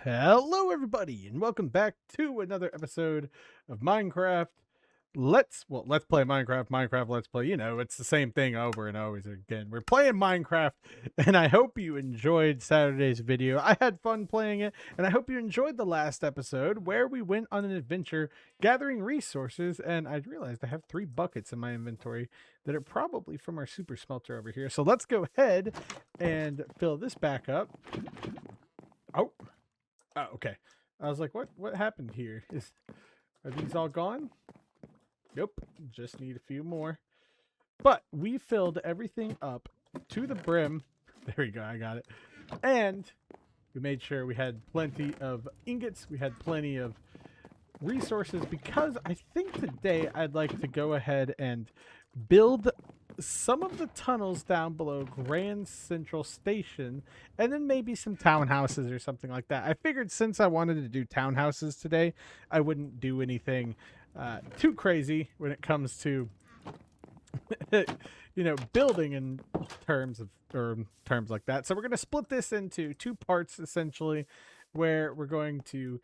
Hello, everybody, and welcome back to another episode of Minecraft. Let's play Minecraft, let's play. You know, it's the same thing over and over again. We're playing Minecraft, and I hope you enjoyed Saturday's video. I had fun playing it, and I hope you enjoyed the last episode where we went on an adventure gathering resources, and I realized I have 3 buckets in my inventory that are probably from our super smelter over here. So let's go ahead and fill this back up. Oh, okay. I was like, what happened here? Are these all gone? Nope. Just need a few more. But we filled everything up to the brim. There we go. I got it. And we made sure we had plenty of ingots. We had plenty of resources because I think today I'd like to go ahead and build some of the tunnels down below Grand Central Station and then maybe some townhouses or something like that. I figured since I wanted to do townhouses today, I wouldn't do anything too crazy when it comes to building in terms like that. So we're going to split this into 2 parts essentially, where we're going to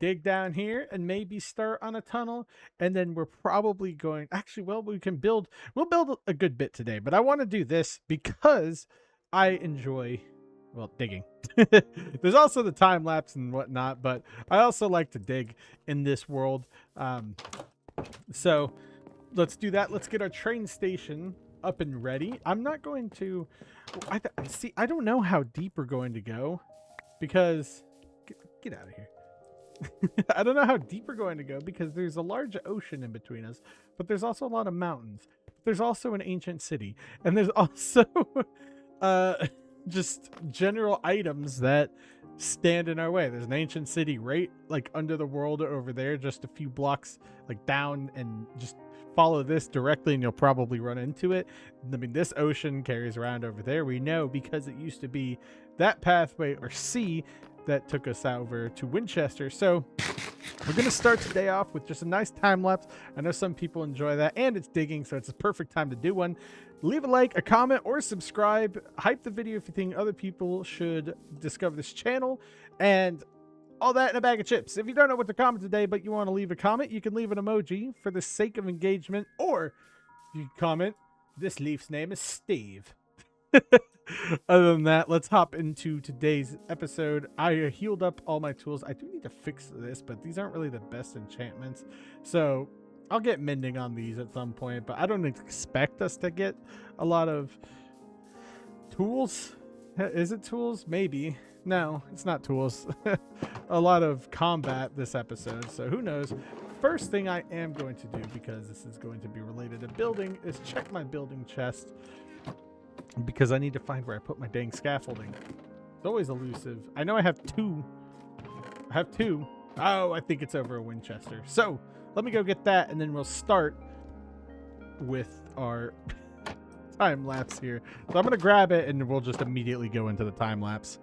dig down here and maybe start on a tunnel, and then we're probably going we'll build a good bit today, but I want to do this because I enjoy digging. There's also the time lapse and whatnot, but I also like to dig in this world. So let's do that. Let's get our train station up and ready. I'm not going to I don't know how deep we're going to go because get out of here. I don't know how deep we're going to go because there's a large ocean in between us, but there's also a lot of mountains. There's also an ancient city, and there's also just general items that stand in our way. There's an ancient city right like under the world over there, just a few blocks like down, and just follow this directly and you'll probably run into it. I mean, this ocean carries around over there. We know because it used to be that pathway or sea that took us over to Winchester. So we're going to start today off with just a nice time lapse. I know some people enjoy that, and it's digging, so it's a perfect time to do one. Leave a like, a comment, or subscribe. Hype the video if you think other people should discover this channel, and all that in a bag of chips. If you don't know what to comment today, but you want to leave a comment, you can leave an emoji for the sake of engagement, or you can comment, "This leaf's name is Steve." Other than that, let's hop into today's episode. I healed up all my tools. I do need to fix this, but these aren't really the best enchantments, so I'll get mending on these at some point, but I don't expect us to get a lot of tools. Is it tools? Maybe. No, it's not tools. A lot of combat this episode, so who knows. First thing I am going to do, because this is going to be related to building, is check my building chest, because I need to find where I put my dang scaffolding. It's always elusive. I know I have 2. Oh, I think it's over a Winchester. So let me go get that, and then we'll start with our time lapse here. So I'm going to grab it, and we'll just immediately go into the time lapse.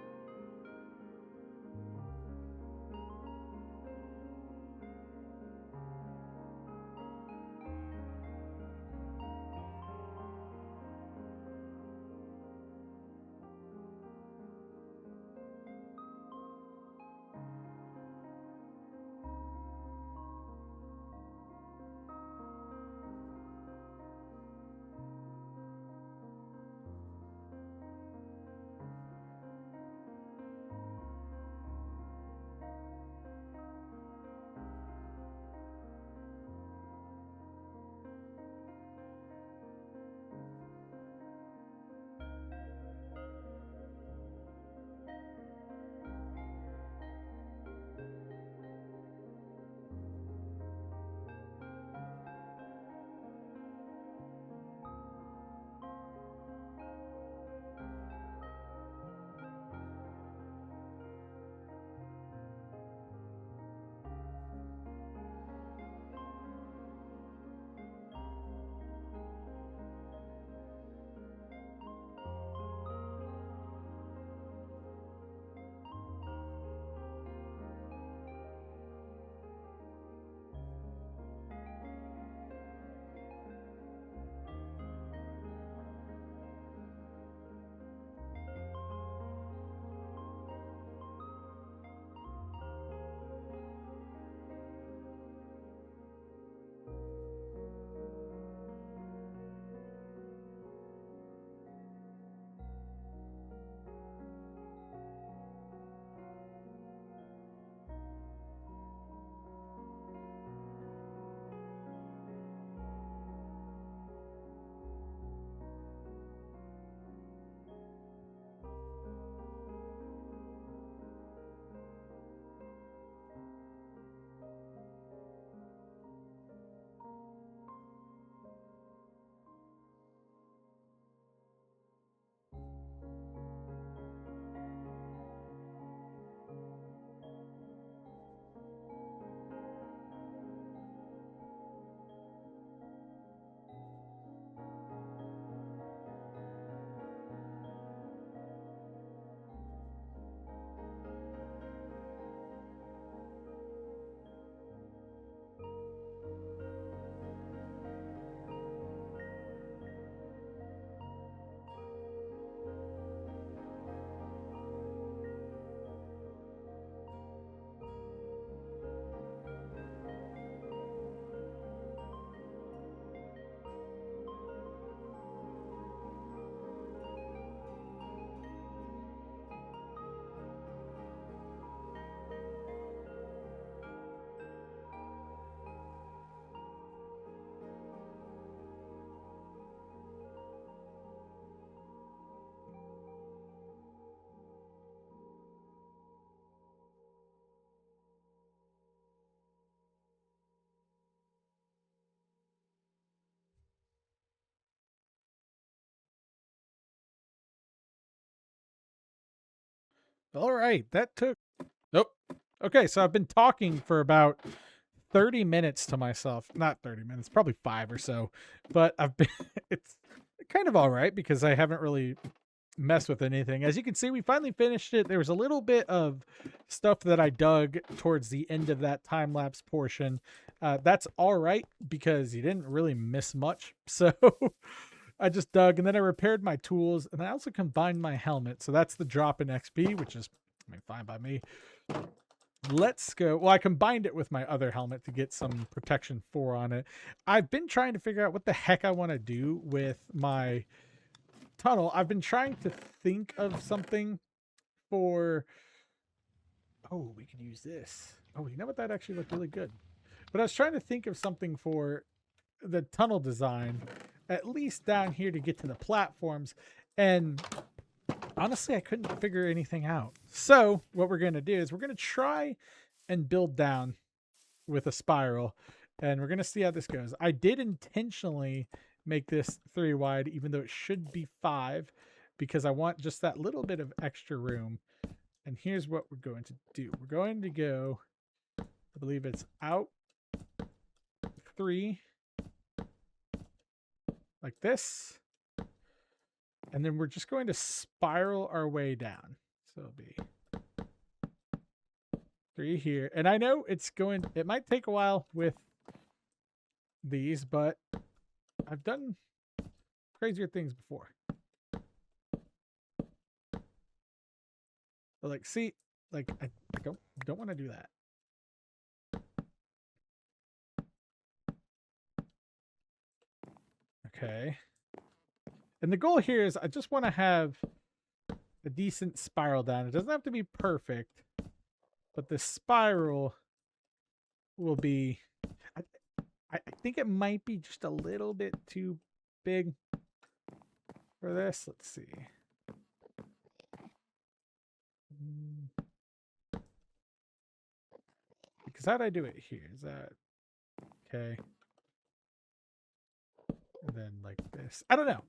All right, that took. Nope. Okay, so I've been talking for about 30 minutes to myself. Not 30 minutes, probably 5 or so. But I've been it's kind of all right because I haven't really messed with anything. As you can see, we finally finished it. There was a little bit of stuff that I dug towards the end of that time lapse portion. That's all right because you didn't really miss much. So I just dug and then I repaired my tools and I also combined my helmet. So that's the drop in XP, which is, I mean, fine by me. Let's go. Well, I combined it with my other helmet to get some protection 4 on it. I've been trying to figure out what the heck I want to do with my tunnel. I've been trying to think of something for. Oh, we could use this. Oh, you know what? That actually looked really good. But I was trying to think of something for the tunnel design, at least down here to get to the platforms. And honestly, I couldn't figure anything out. So what we're going to do is we're going to try and build down with a spiral. And we're going to see how this goes. I did intentionally make this 3 wide, even though it should be 5, because I want just that little bit of extra room. And here's what we're going to do. We're going to go, I believe it's out 3, like this. And then we're just going to spiral our way down. So it'll be 3 here. And I know it might take a while with these, but I've done crazier things before. But like, see, like I don't want to do that. Okay. And the goal here is I just want to have a decent spiral down. It doesn't have to be perfect, but the spiral will be, I think it might be just a little bit too big for this. Let's see. Because how'd I do it here? Is that okay? And then like this. I don't know.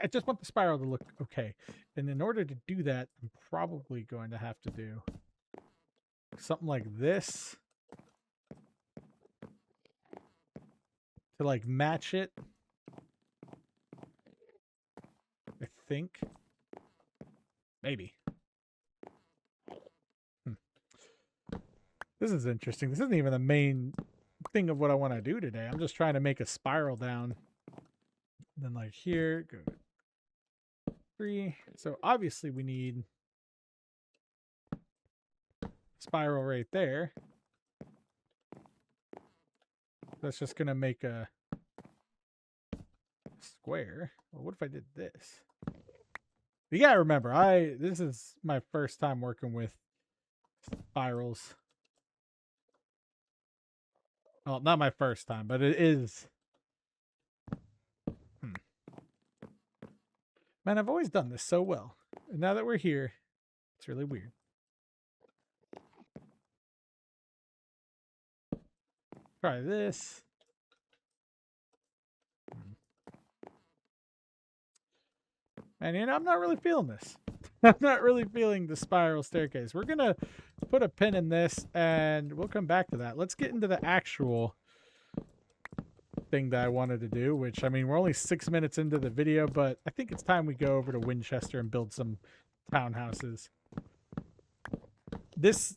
I just want the spiral to look okay. And in order to do that, I'm probably going to have to do something like this to like match it. I think. Maybe. This is interesting. This isn't even the main thing of what I want to do today. I'm just trying to make a spiral down. Then like here, go 3. So obviously we need spiral right there. That's just going to make a square. Well, what if I did this? You gotta remember, this is my first time working with spirals. Well, not my first time, but it is. Man, I've always done this so well. And now that we're here, it's really weird. Try this. And you know, I'm not really feeling this. I'm not really feeling the spiral staircase. We're going to put a pin in this and we'll come back to that. Let's get into the actual thing that I wanted to do, which, I mean, we're only 6 minutes into the video, but I think it's time we go over to Winchester and build some townhouses. This,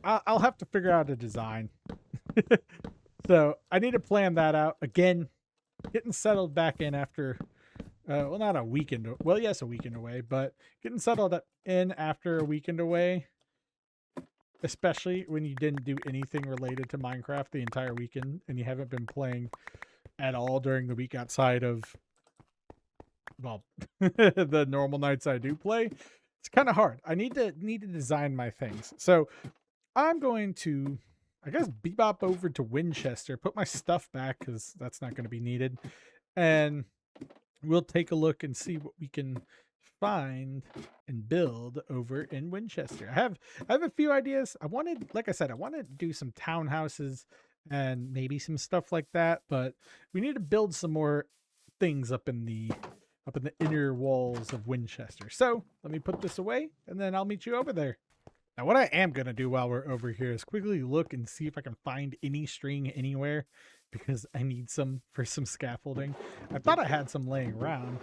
I'll have to figure out a design. So I need to plan that out. Again, getting settled back in after, well, not a weekend. Well, yes, a weekend away, but getting settled in after a weekend away, especially when you didn't do anything related to Minecraft the entire weekend and you haven't been playing at all during the week outside of, well, the normal nights I do play. It's kind of hard. I need to design my things. So I'm going to, I guess, bebop over to Winchester, put my stuff back because that's not going to be needed. And we'll take a look and see what we can find and build over in Winchester. I have a few ideas. Like I said, I wanted to do some townhouses and maybe some stuff like that, but we need to build some more things up in the up in the inner walls of Winchester. So let me put this away, and then I'll meet you over there. Now, what I am going to do while we're over here is quickly look and see if I can find any string anywhere, because I need some for some scaffolding. I thought I had some laying around.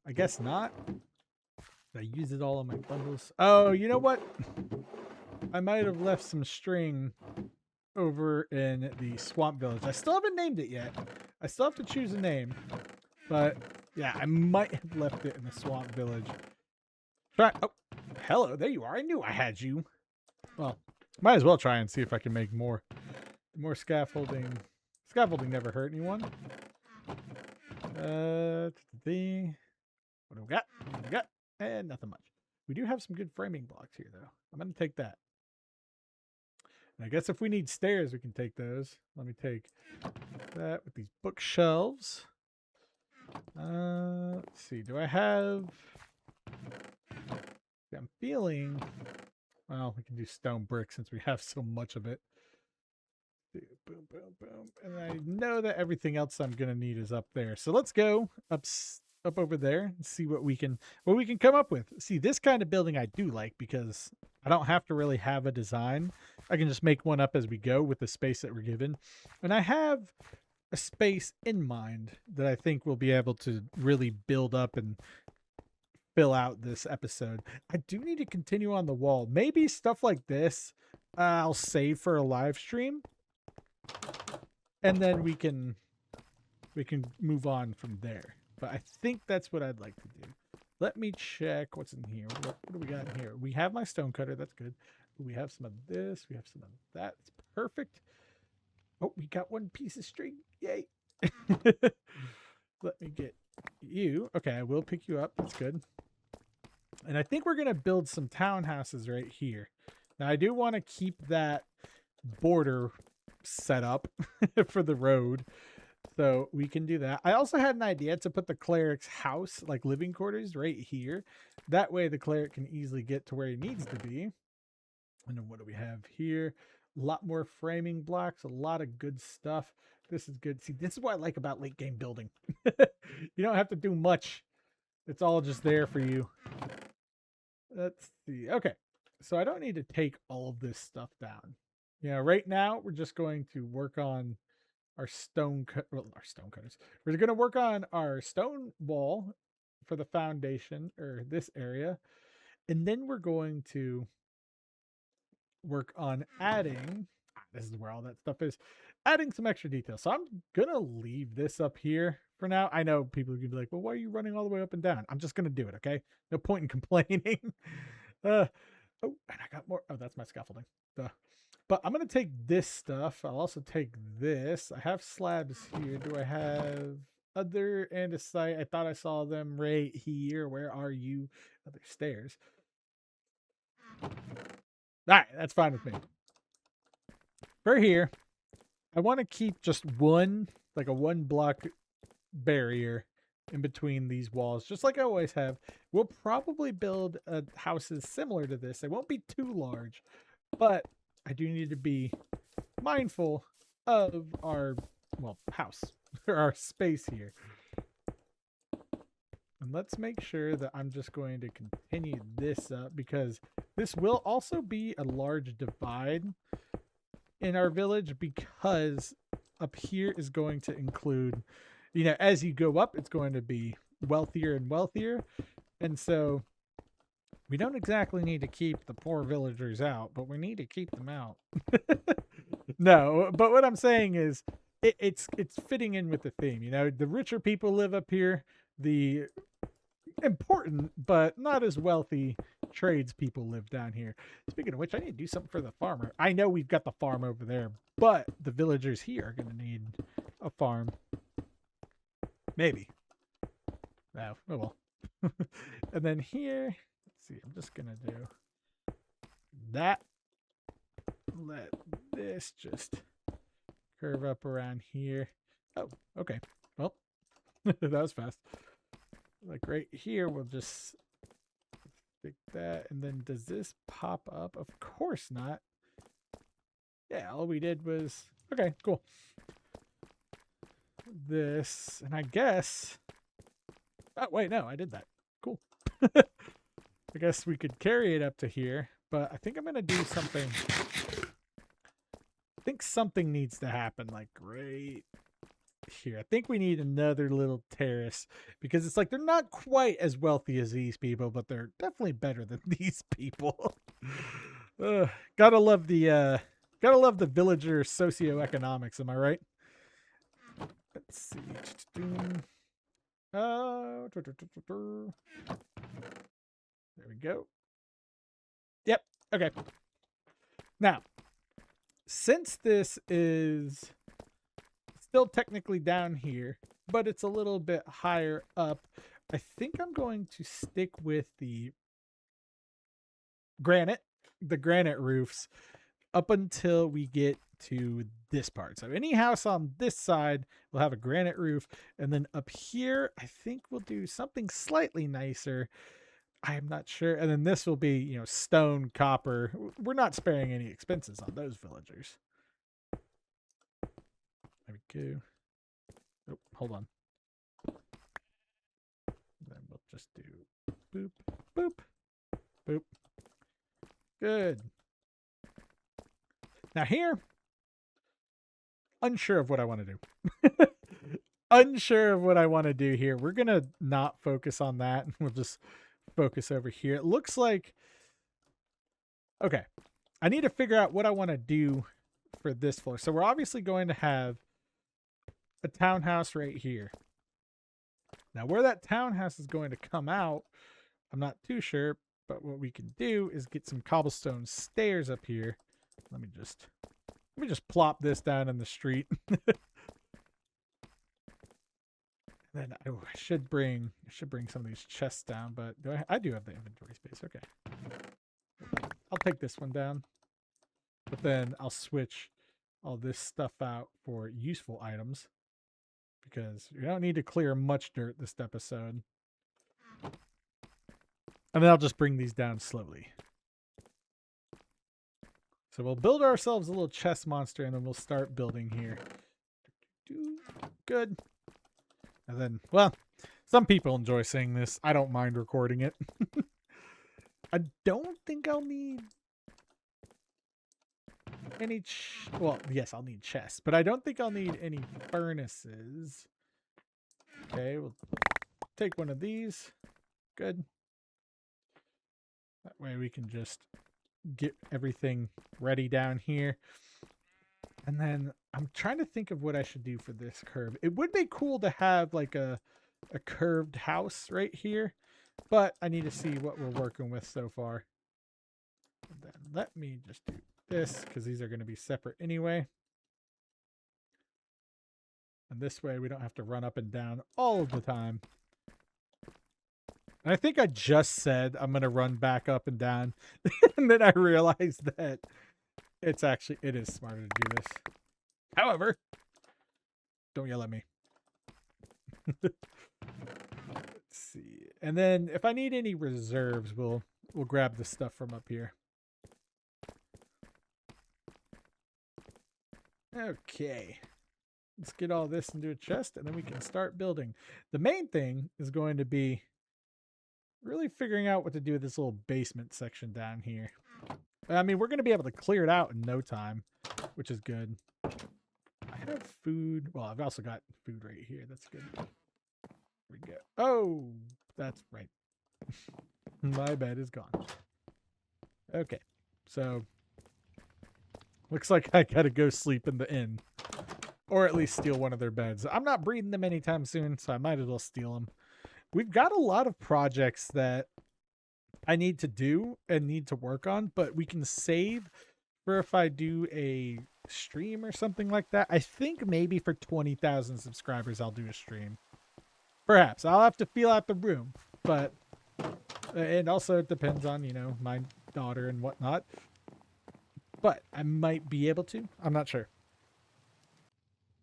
I guess not. Did I use it all on my bundles? Oh, you know what? I might have left some string over in the swamp village. I still haven't named it yet. I still have to choose a name. But yeah, I might have left it in the swamp village. Try. Oh, hello. There you are. I knew I had you. Well, might as well try and see if I can make more scaffolding. Scaffolding never hurt anyone. What do we got? What do we got? And nothing much. We do have some good framing blocks here, though. I'm going to take that. And I guess if we need stairs, we can take those. Let me take that with these bookshelves. Let's see. Do I have... I'm feeling... Well, we can do stone brick since we have so much of it. Boom, boom, boom. And I know that everything else I'm going to need is up there. So let's go up over there and see what we can come up with. See, this kind of building I do like because I don't have to really have a design. I can just make one up as we go with the space that we're given. And I have a space in mind that I think we'll be able to really build up and fill out this episode. I do need to continue on the wall. Maybe stuff like this I'll save for a live stream. And then we can move on from there. But I think that's what I'd like to do. Let me check what's in here. What do we got in here? We have my stone cutter. That's good. We have some of this. We have some of that. It's perfect. Oh, we got one piece of string. Yay. Let me get you. Okay, I will pick you up. That's good. And I think we're going to build some townhouses right here. Now, I do want to keep that border set up for the road. So we can do that. I also had an idea to put the cleric's house, like living quarters, right here. That way the cleric can easily get to where he needs to be. And then what do we have here? A lot more framing blocks, a lot of good stuff. This is good. See, this is what I like about late game building. You don't have to do much. It's all just there for you. Let's see. Okay. So I don't need to take all of this stuff down. You know, right now we're just going to work on our stone cutters. We're going to work on our stone wall for the foundation, or this area. And then we're going to work on adding, this is where all that stuff is, adding some extra details. So I'm going to leave this up here for now. I know people are going to be like, well, why are you running all the way up and down? I'm just going to do it, okay? No point in complaining. Oh, and I got more. Oh, that's my scaffolding. Duh. But I'm going to take this stuff. I'll also take this. I have slabs here. Do I have other andesite? I thought I saw them right here. Where are you? Other stairs. All right, that's fine with me. For here, I want to keep just one, like a 1 block barrier in between these walls, just like I always have. We'll probably build houses similar to this. They won't be too large, but I do need to be mindful of our, well, house, or our space here. And let's make sure that I'm just going to continue this up, because this will also be a large divide in our village, because up here is going to include, you know, as you go up, it's going to be wealthier and wealthier. And so we don't exactly need to keep the poor villagers out, but we need to keep them out. No, but what I'm saying is it's fitting in with the theme. You know, the richer people live up here, the important but not as wealthy tradespeople live down here. Speaking of which, I need to do something for the farmer. I know we've got the farm over there, but the villagers here are going to need a farm. Maybe. No, oh well. And then here, let's see, I'm just going to do that. Let this just curve up around here. Oh, okay. Well, that was fast. Like right here, we'll just stick that. And then does this pop up? Of course not. Yeah, all we did was, okay, cool. This, and I guess Oh, wait, no, I did that. Cool. I guess we could carry it up to here, but I think I'm going to do something. I think something needs to happen, like right here. I think we need another little terrace because it's like they're not quite as wealthy as these people, but they're definitely better than these people. Gotta love the villager socioeconomics, am I right? Let's see. There we go. Yep. Okay. Now, since this is still technically down here, but it's a little bit higher up, I think I'm going to stick with the granite roofs up until we get to this part. So any house on this side will have a granite roof, and then up here I think we'll do something slightly nicer. I am not sure. And then this will be, you know, stone, copper. We're not sparing any expenses on those villagers. There we go. Oh, hold on. Then we'll just do boop, boop, boop. Good. Now here, unsure of what I want to do. Unsure of what I want to do here. We're going to not focus on that. We'll just focus over here. It looks like, okay, I need to figure out what I want to do for this floor. So we're obviously going to have a townhouse right here. Now where that townhouse is going to come out, I'm not too sure, but what we can do is get some cobblestone stairs up here. Let me just plop this down in the street. Then I should bring some of these chests down, but I do have the inventory space. Okay. I'll take this one down. But then I'll switch all this stuff out for useful items because we don't need to clear much dirt this episode. And then I'll just bring these down slowly. So we'll build ourselves a little chest monster and then we'll start building here. Good. And then, well, some people enjoy seeing this. I don't mind recording it. I don't think I'll need any... well, yes, I'll need chests, but I don't think I'll need any furnaces. Okay, we'll take one of these. Good. That way we can just get everything ready down here. And then I'm trying to think of what I should do for this curve. It would be cool to have like a curved house right here, but I need to see what we're working with so far. And then let me just do this because these are going to be separate anyway. And this way we don't have to run up and down all of the time. And I think I just said I'm going to run back up and down. And then I realized that it is smarter to do this. However, don't yell at me. Let's see. And then if I need any reserves, we'll grab the stuff from up here. Okay. Let's get all this into a chest and then we can start building. The main thing is going to be really figuring out what to do with this little basement section down here. I mean, we're going to be able to clear it out in no time, which is good. I have food. Well, I've also got food right here. That's good. Here we go. Oh, that's right. My bed is gone. Okay. So, looks like I got to go sleep in the inn. Or at least steal one of their beds. I'm not breeding them anytime soon, so I might as well steal them. We've got a lot of projects that I need to do and need to work on, but we can save for if I do a stream or something like that. I think maybe for 20,000 subscribers, I'll do a stream. Perhaps. I'll have to feel out the room, but and also it depends on, you know, my daughter and whatnot. But I might be able to. I'm not sure.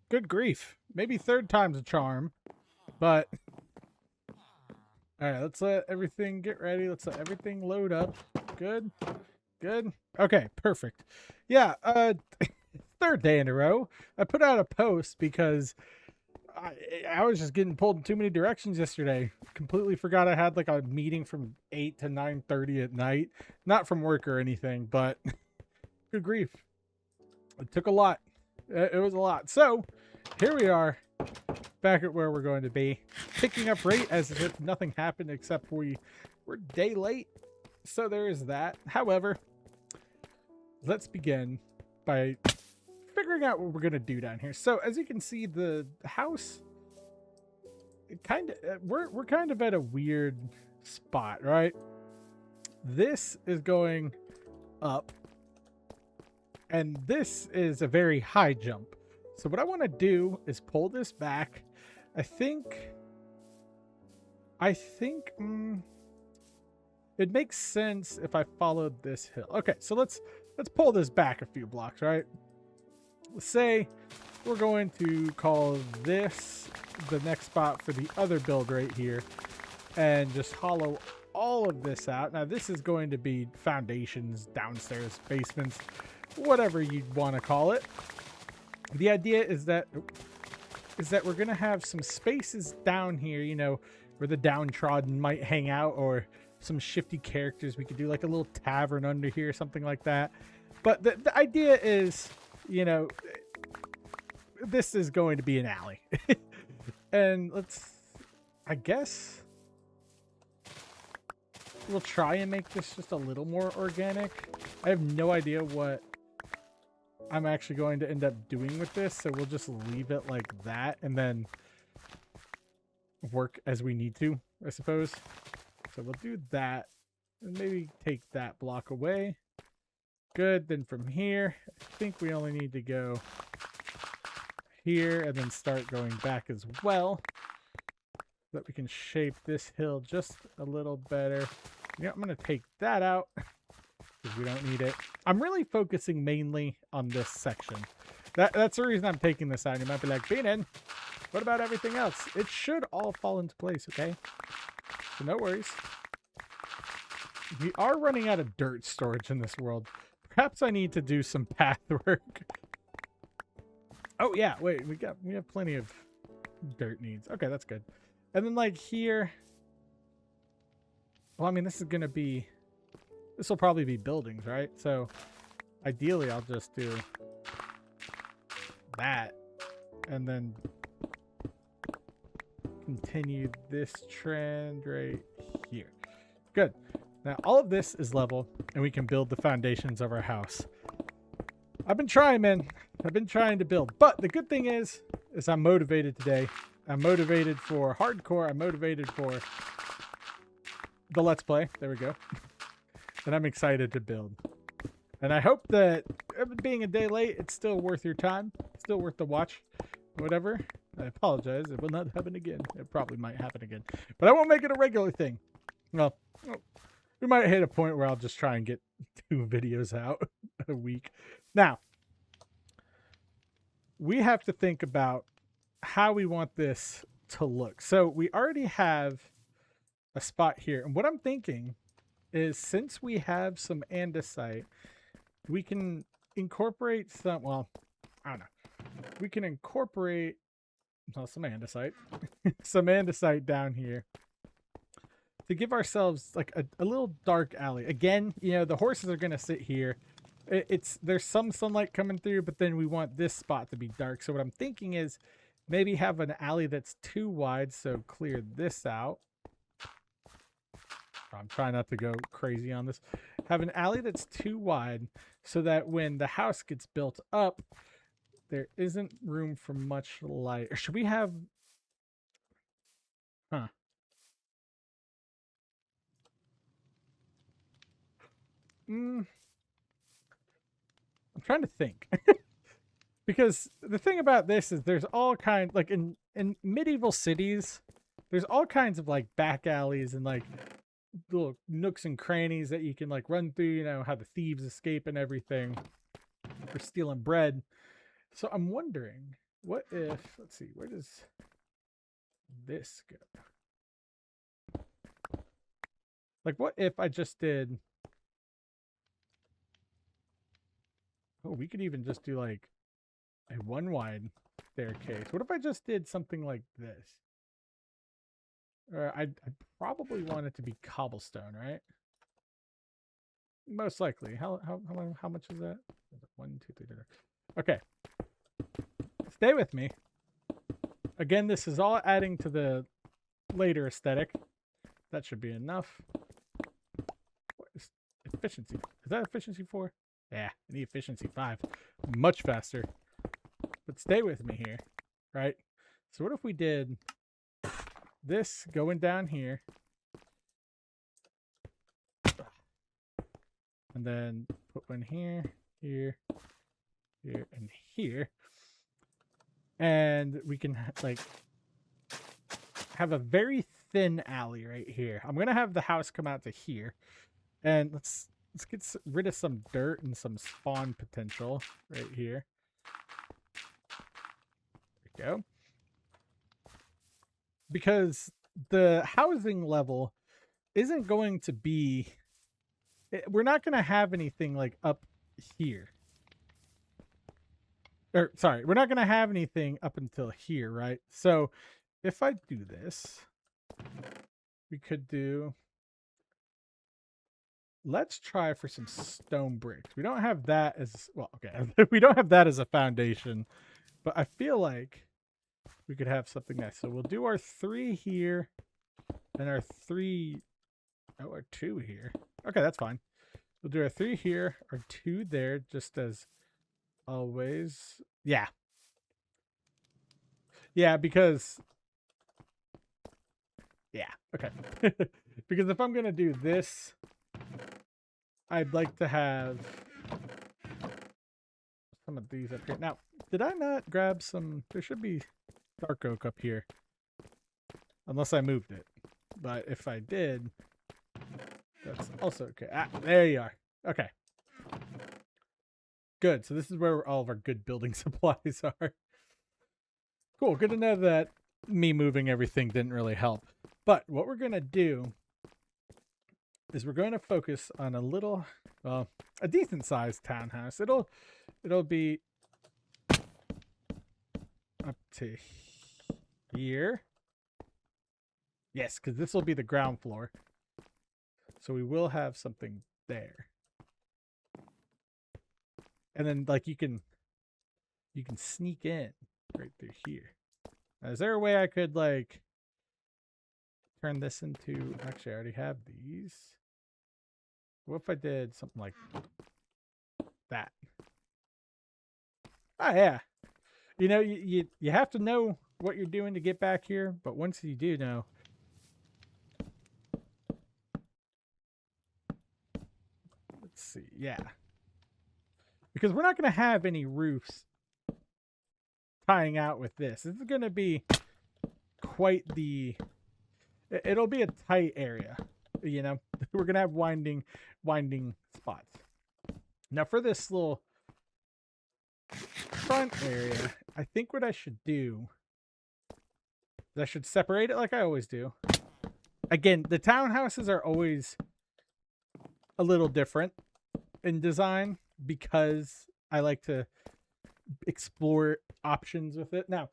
Good grief. Maybe third time's a charm, but... All right, let's let everything get ready. Let's let everything load up. Good. Good. Okay, perfect. Yeah, third day in a row. I put out a post because I was just getting pulled in too many directions yesterday. Completely forgot I had like a meeting from 8 to 9:30 at night. Not from work or anything, but good grief. It took a lot. It was a lot. So here we are, back at where we're going to be. Picking up rate as if nothing happened except we're day late. So there is that. However, let's begin by figuring out what we're going to do down here. So as you can see, the house, we're kind of at a weird spot, right? This is going up, and this is a very high jump. So what I want to do is pull this back. I think it makes sense if I followed this hill. Okay, so let's pull this back a few blocks, right? Let's say we're going to call this the next spot for the other build right here, and just hollow all of this out. Now this is going to be foundations, downstairs, basements, whatever you'd want to call it. The idea is that we're going to have some spaces down here, you know, where the downtrodden might hang out, or some shifty characters. We could do like a little tavern under here, something like that. But the idea is, you know, this is going to be an alley. And I guess we'll try and make this just a little more organic. I have no idea what I'm actually going to end up doing with this, so we'll just leave it like that and then work as we need to, I suppose. So we'll do that and maybe take that block away. Good. Then from here, I think we only need to go here and then start going back as well, so that we can shape this hill just a little better. Yeah, I'm going to take that out because we don't need it. I'm really focusing mainly on this section. That's the reason I'm taking this out. You might be like, Beanin, what about everything else? It should all fall into place, okay? So no worries. We are running out of dirt storage in this world. Perhaps I need to do some path work. Oh yeah, wait, we have plenty of dirt needs. Okay, that's good. And then like here, well, I mean, this will probably be buildings, right? So ideally I'll just do that and then continue this trend right here. Good. Now all of this is level and we can build the foundations of our house. I've been trying, man. I've been trying to build, but the good thing is I'm motivated today. I'm motivated for hardcore. I'm motivated for the Let's Play. There we go. And I'm excited to build. And I hope that being a day late, it's still worth your time. It's still worth the watch. Whatever. I apologize. It will not happen again. It probably might happen again. But I won't make it a regular thing. Well, we might hit a point where I'll just try and get 2 videos out a week. Now, we have to think about how we want this to look. So we already have a spot here. And what I'm thinking is, since we have some andesite, we can incorporate some, well, I don't know. We can incorporate some andesite, some andesite down here to give ourselves like a little dark alley. Again, you know, the horses are going to sit here. There's some sunlight coming through, but then we want this spot to be dark. So what I'm thinking is maybe have an alley that's too wide, so clear this out. I'm trying not to go crazy on this. Have an alley that's too wide so that when the house gets built up, there isn't room for much light. Or should we have... Huh. I'm trying to think. Because the thing about this is there's all kinds, like in medieval cities, there's all kinds of like back alleys and like little nooks and crannies that you can like run through, you know, how the thieves escape and everything for stealing bread. So I'm wondering, what if, let's see, where does this go? Like, what if I just did, oh, we could even just do like a 1 wide staircase. What if I just did something like this? Or I'd probably want it to be cobblestone, right? Most likely. How much is that? 1, 2, 3, 4. Okay. Stay with me. Again, this is all adding to the later aesthetic. That should be enough. What is efficiency? Is that efficiency 4? Yeah, I need efficiency 5. Much faster. But stay with me here, right? So what if we did this going down here, and then put one here, here, here, and here, and we can like have a very thin alley right here. I'm gonna have the house come out to here, and let's get rid of some dirt and some spawn potential right here. There we go. Because the housing level isn't going to be, we're not going to have anything like up here. Or sorry, we're not going to have anything up until here, right? So if I do this, we could do, let's try for some stone bricks. We don't have that as, well, okay. We don't have that as a foundation, but I feel like we could have something nice. So we'll do our 3 here and our 2 here. Okay, that's fine. We'll do our 3 here, our 2 there, just as always. Yeah. Yeah, because, yeah, okay. Because if I'm going to do this, I'd like to have some of these up here. Now, did I not grab some? There should be dark oak up here. Unless I moved it. But if I did, that's also okay. Ah, there you are. Okay. Good. So this is where all of our good building supplies are. Cool. Good to know that me moving everything didn't really help. But what we're going to do is we're going to focus on a little, well, a decent sized townhouse. It'll be up to here. Yes, because this will be the ground floor. So we will have something there. And then like you can sneak in right through here. Now, is there a way I could like turn this into, actually I already have these. What if I did something like that? Oh yeah. You know, you have to know what you're doing to get back here, but once you do know, let's see, yeah. Because we're not going to have any roofs tying out with this. This is going to be quite the, it'll be a tight area, you know. We're going to have winding spots. Now for this little front area, I think what I should do is I should separate it like I always do. Again, the townhouses are always a little different in design because I like to explore options with it. Now,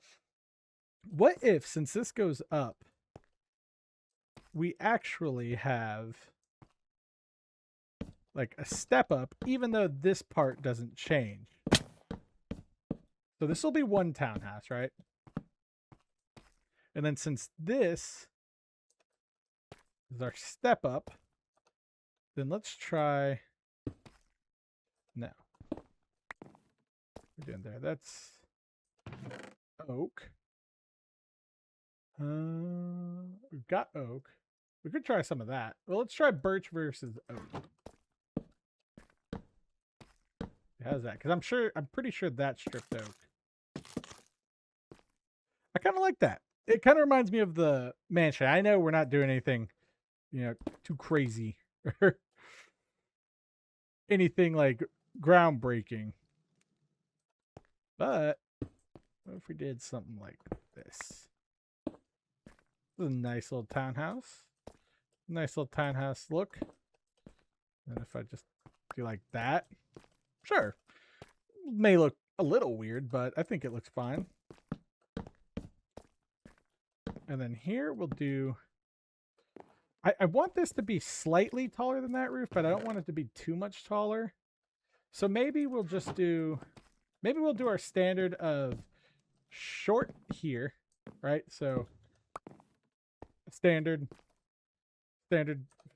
what if, since this goes up, we actually have like a step up, even though this part doesn't change. So this will be one townhouse, right? And then since this is our step up, then let's try, no. We're doing there. That's oak. We've got oak. We could try some of that. Well, let's try birch versus oak. How's that? Because I'm pretty sure that's stripped oak. I kind of like that. It kind of reminds me of the mansion. I know we're not doing anything, you know, too crazy or anything like groundbreaking. But what if we did something like this? This is a nice little townhouse. Nice little townhouse look. And if I just do like that, sure. May look a little weird, but I think it looks fine. And then here we'll do... I want this to be slightly taller than that roof, but I don't want it to be too much taller. So maybe we'll just do... Maybe we'll do our standard of short here, right? So standard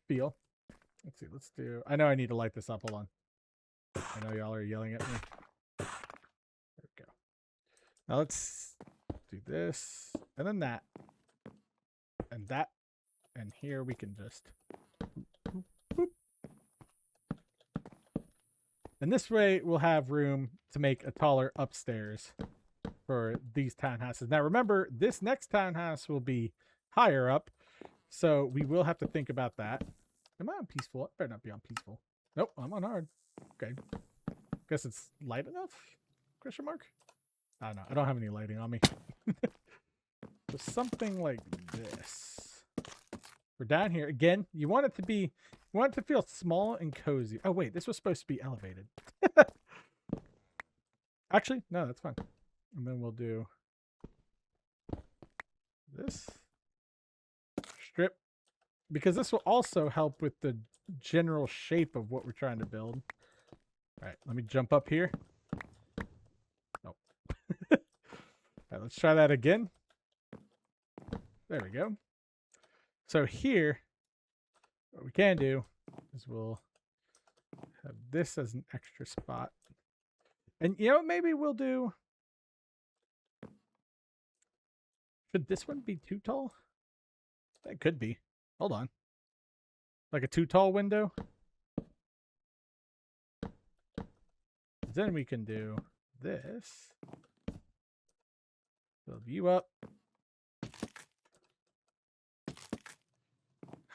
feel. Let's see, let's do... I know I need to light this up. Hold on. I know y'all are yelling at me. There we go. Now let's do this, and then that, and that, and here we can just... Boop. And this way we'll have room to make a taller upstairs for these townhouses. Now remember, this next townhouse will be higher up, so we will have to think about that. Am I on peaceful? I better not be on peaceful. Nope, I'm on hard. Okay. Guess it's light enough? Question mark? I don't know. I don't have any lighting on me. So something like this. We're down here. Again, you want it to be... You want it to feel small and cozy. Oh, wait. This was supposed to be elevated. Actually, no, that's fine. And then we'll do this. Strip. Because this will also help with the general shape of what we're trying to build. All right, let me jump up here. Nope. All right, let's try that again. There we go. So here, what we can do is we'll have this as an extra spot. And you know what maybe we'll do? Should this one be too tall? That could be. Hold on. Like a too tall window? Then we can do this. Build you up.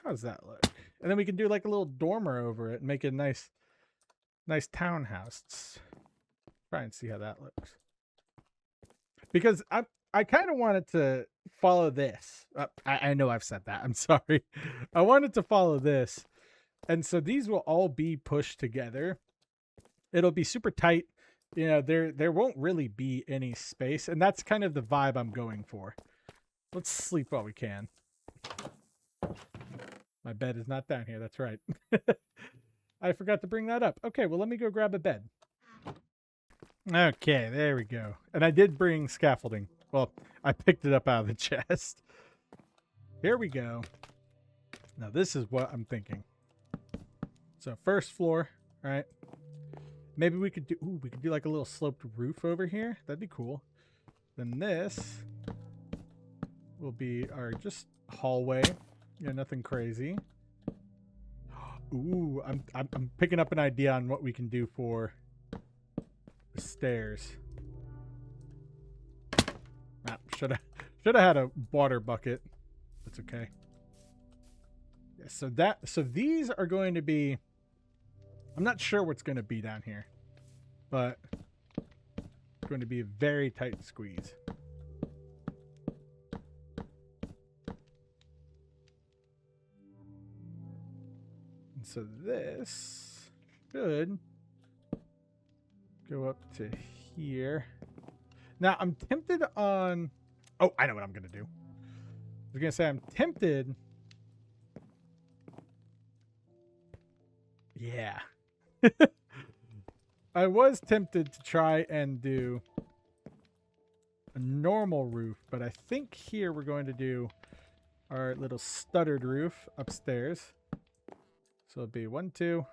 How does that look? And then we can do like a little dormer over it and make it a nice townhouse. Let's try and see how that looks. Because I kind of wanted to follow this. I know I've said that. I'm sorry. I wanted to follow this. And so these will all be pushed together. It'll be super tight. You know, there won't really be any space. And that's kind of the vibe I'm going for. Let's sleep while we can. My bed is not down here. That's right. I forgot to bring that up. Okay, well, let me go grab a bed. Okay, there we go. And I did bring scaffolding. Well, I picked it up out of the chest. Here we go. Now, this is what I'm thinking. So, first floor, right? Maybe we could do... Ooh, we could do like a little sloped roof over here. That'd be cool. Then this will be our just hallway. Yeah, nothing crazy. Ooh, I'm picking up an idea on what we can do for the stairs. Ah, should have had a water bucket. That's okay. Yeah, so these are going to be... I'm not sure what's going to be down here, but it's going to be a very tight squeeze. And so this should go up to here. Now, I'm tempted on... Oh, I know what I'm going to do. I was going to say I'm tempted... Yeah. I was tempted to try and do a normal roof, but I think here we're going to do our little stuttered roof upstairs. So it'll be 1, 2.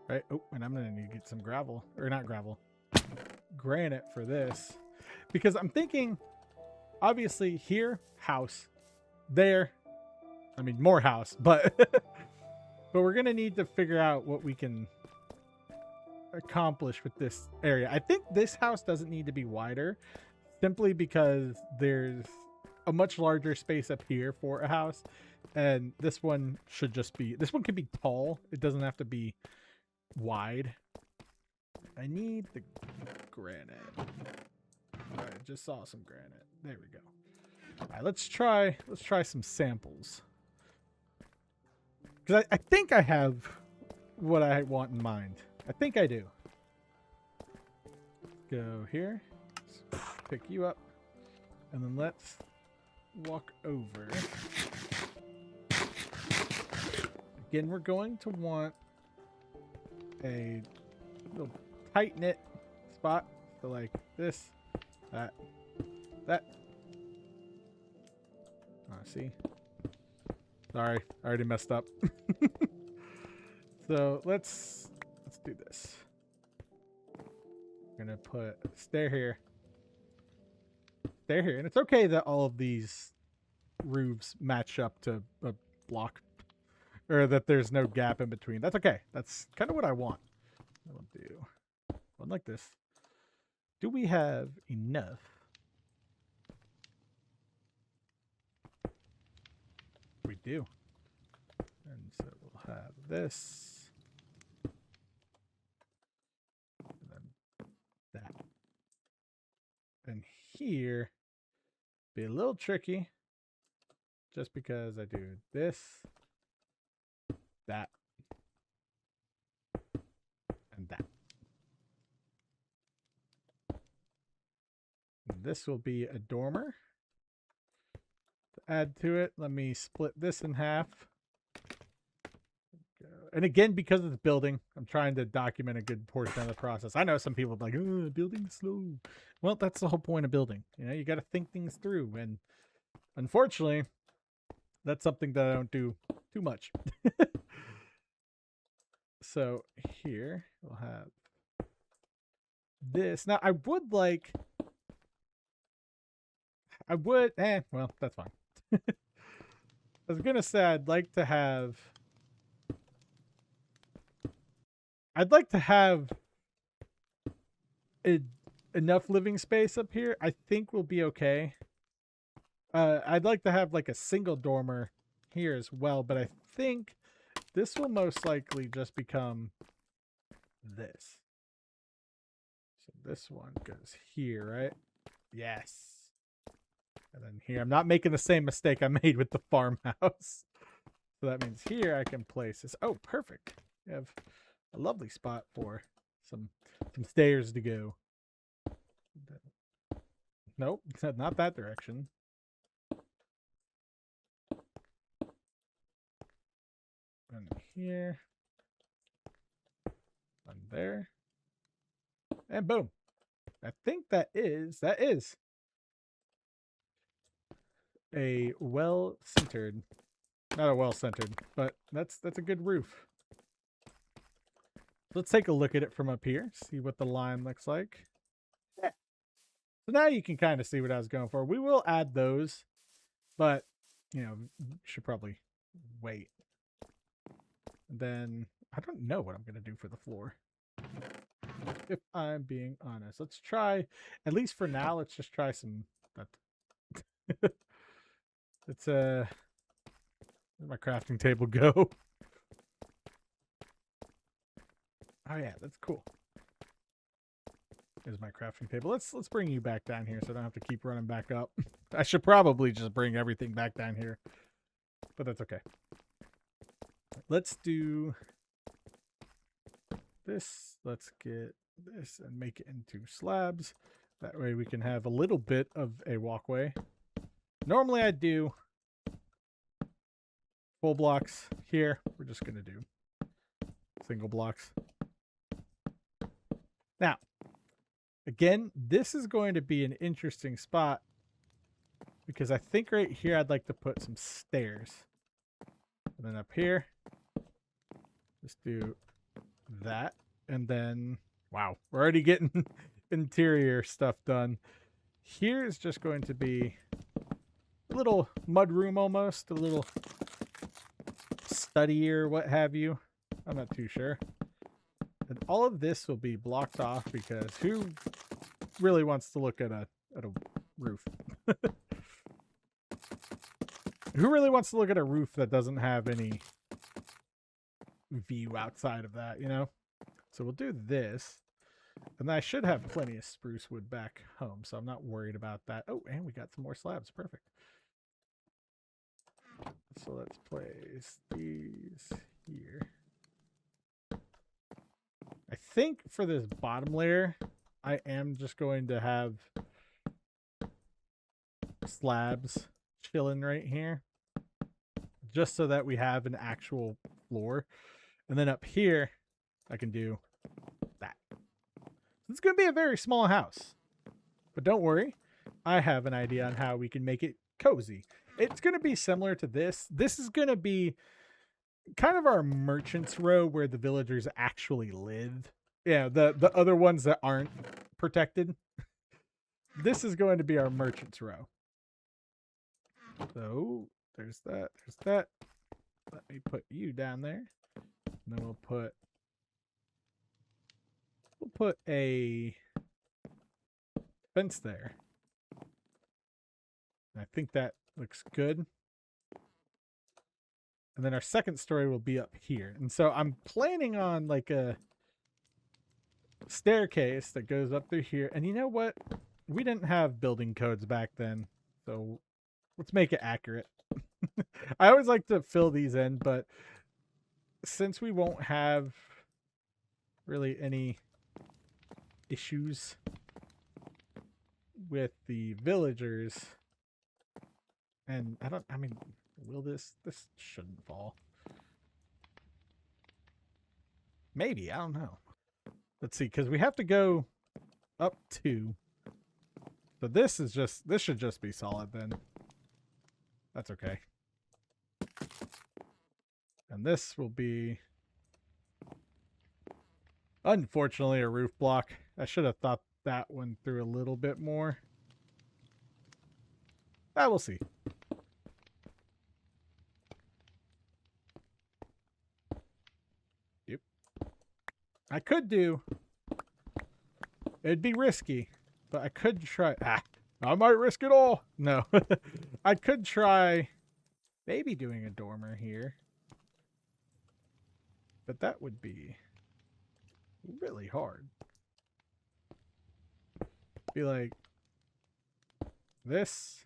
Right. Oh, and I'm going to need to get some gravel. Or not gravel. Granite for this. Because I'm thinking, obviously, here, house. There, I mean, more house. But, but we're going to need to figure out what we can accomplish with this area. I think this house doesn't need to be wider. Simply because there's a much larger space up here for a house. And this one should just be... This one could be tall. It doesn't have to be wide. I need the granite. I just saw some granite. There we go. All right, let's try some samples. Because I think I have what I want in mind. I think I do. Go here. Let's pick you up. And then let's walk over. Again, we're going to want a little tight-knit spot. So like this, that. Oh, see? Sorry, I already messed up. So let's do this. We're gonna put a stair here. Stair here. And it's okay that all of these roofs match up to a block. Or that there's no gap in between. That's okay. That's kind of what I want. I'll do one like this. Do we have enough? We do. And so we'll have this. And then that. And here, be a little tricky. Just because I do this, that, and that. And this will be a dormer. To add to it, let me split this in half. And again, because of the building, I'm trying to document a good portion of the process. I know some people are like, oh, building's slow. Well, that's the whole point of building. You know, you got to think things through. And unfortunately, that's something that I don't do too much. So here we'll have this. Now I would like, well, that's fine. I was going to say I'd like to have enough living space up here. I think we'll be okay. I'd like to have like a single dormer here as well, but I think this will most likely just become this. So this one goes here, right? Yes. And then here, I'm not making the same mistake I made with the farmhouse. So that means here I can place this. Oh, perfect. We have a lovely spot for some stairs to go. Nope, not that direction. And here. And there. And boom. I think that is a well-centered, not a well-centered, but that's a good roof. Let's take a look at it from up here, see what the line looks like. Yeah. So now you can kind of see what I was going for. We will add those, but, you know, should probably wait. And then, I don't know what I'm going to do for the floor. If I'm being honest. Let's try, at least for now, let's just try some... It's where'd my crafting table go? Oh yeah, that's cool. Here's my crafting table. Let's bring you back down here so I don't have to keep running back up. I should probably just bring everything back down here, but that's okay. Let's do this. Let's get this and make it into slabs. That way we can have a little bit of a walkway. Normally I do full blocks. Here, we're just going to do single blocks. Now, again, this is going to be an interesting spot because I think right here I'd like to put some stairs. And then up here, just do that. And then, wow, we're already getting interior stuff done. Here's just going to be a little mud room almost, a little study or what have you. I'm not too sure. And all of this will be blocked off because who really wants to look at a roof? Who really wants to look at a roof that doesn't have any view outside of that, you know? So we'll do this. And I should have plenty of spruce wood back home, so I'm not worried about that. Oh, and we got some more slabs. Perfect. So let's place these here. I think for this bottom layer, I am just going to have slabs chilling right here, just so that we have an actual floor. And then up here, I can do that. It's going to be a very small house. But don't worry, I have an idea on how we can make it cozy. It's going to be similar to this. This is going to be kind of our merchant's row where the villagers actually live. Yeah, the other ones that aren't protected. This is going to be our merchant's row. So there's that. There's that. Let me put you down there. And then we'll put a fence there. I think that looks good. And then our second story will be up here. And so I'm planning on like a staircase that goes up through here. And you know what? We didn't have building codes back then. So let's make it accurate. I always like to fill these in, but since we won't have really any issues with the villagers, and I mean, will this shouldn't fall. Maybe, I don't know. Let's see, because we have to go up 2. So this should just be solid then. That's okay. And this will be, unfortunately, a roof block. I should have thought that one through a little bit more. We'll see. Yep. I could do, it'd be risky, but I could try. I might risk it all. No. I could try maybe doing a dormer here. But that would be really hard. Be like this.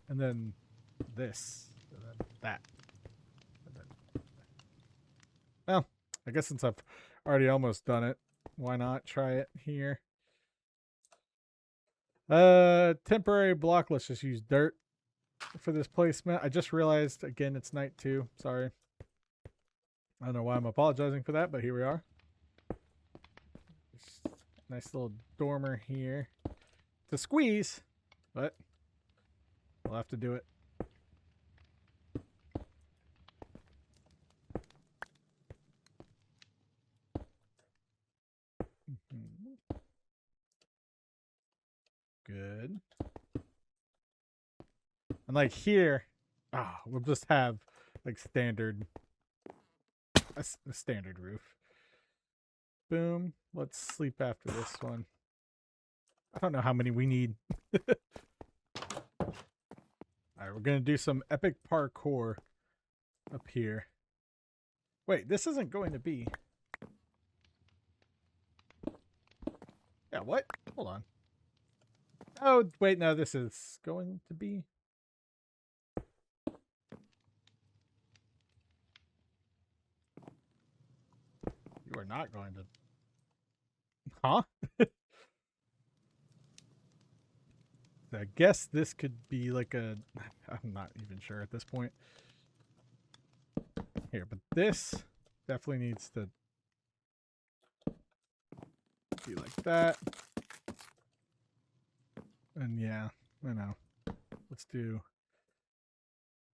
And then this. And then that. And then. Well, I guess since I've already almost done it, why not try it here? Temporary block. Let's just use dirt for this placement. I just realized, again, it's night 2. Sorry. I don't know why I'm apologizing for that, but here we are. Just nice little dormer here to squeeze, but we'll have to do it. Good. And like here, we'll just have like standard, a standard roof. Boom. Let's sleep after this one. I don't know how many we need. All right, we're going to do some epic parkour up here. Wait, this isn't going to be. Yeah, what? Hold on. Oh, wait, no, this is going to be. You are not going to. Huh? I guess this could be like a. I'm not even sure at this point. Here, but this definitely needs to be like that. And yeah, I know. Let's do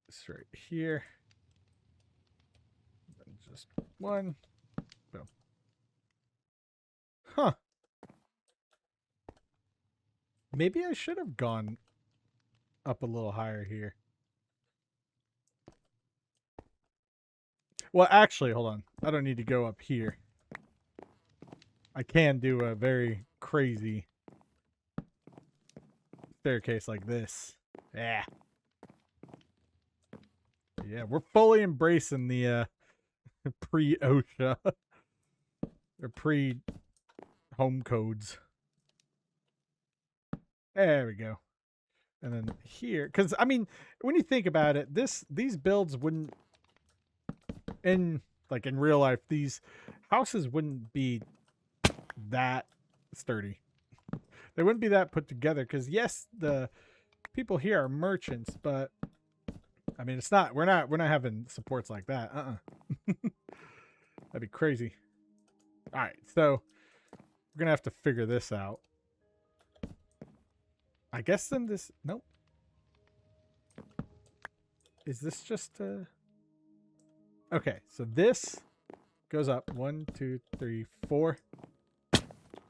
this right here. And just one. Boom. Huh. Maybe I should have gone up a little higher here. Well, actually, hold on. I don't need to go up here. I can do a very crazy staircase like this. Yeah. Yeah, we're fully embracing the pre-OSHA or pre-home codes. There we go. And then here, because I mean, when you think about it, these builds wouldn't, in real life, these houses wouldn't be that sturdy. They wouldn't be that put together because yes, the people here are merchants, but I mean, it's not. We're not having supports like that. That'd be crazy. All right, so we're gonna have to figure this out. I guess then this. Nope. Is this just Okay, so this goes up 1, 2, 3, 4.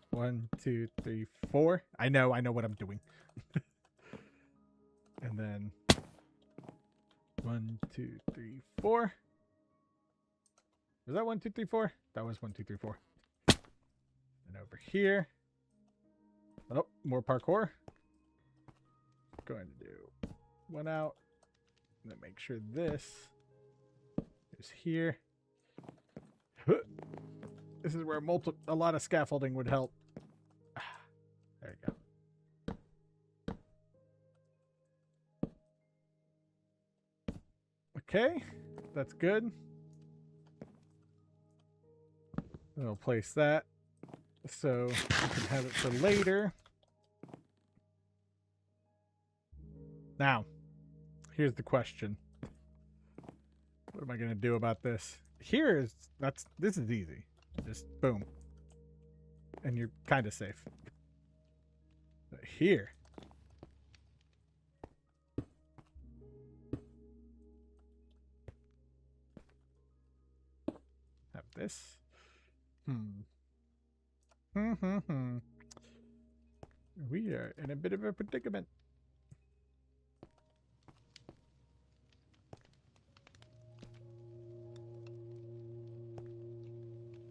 1, 2, 3, 4. I know what I'm doing. And then 1, 2, 3, 4. Was that 1, 2, 3, 4? That was 1, 2, 3, 4. And over here. Oh, more parkour. Going to do one out. And then make sure this is here. This is where a lot of scaffolding would help. There you go. Okay, that's good. I'll place that so we can have it for later. Now, here's the question. What am I going to do about this? This is easy. Just boom. And you're kind of safe. But here. Have this. We are in a bit of a predicament.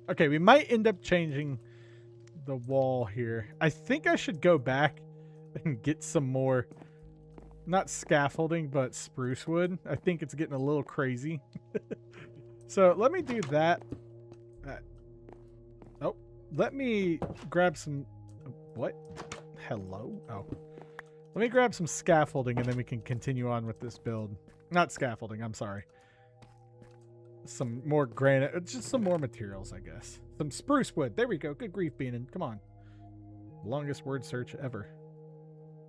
Okay, we might end up changing the wall here. I think I should go back and get some more, not scaffolding, but spruce wood. I think it's getting a little crazy. So let me do that. Oh, let me grab some, what? Hello? Oh. Let me grab some scaffolding and then we can continue on with this build. Not scaffolding, I'm sorry. Some more granite, just some more materials, I guess. Some spruce wood. There we go. Good grief, Beanin. Come on. Longest word search ever.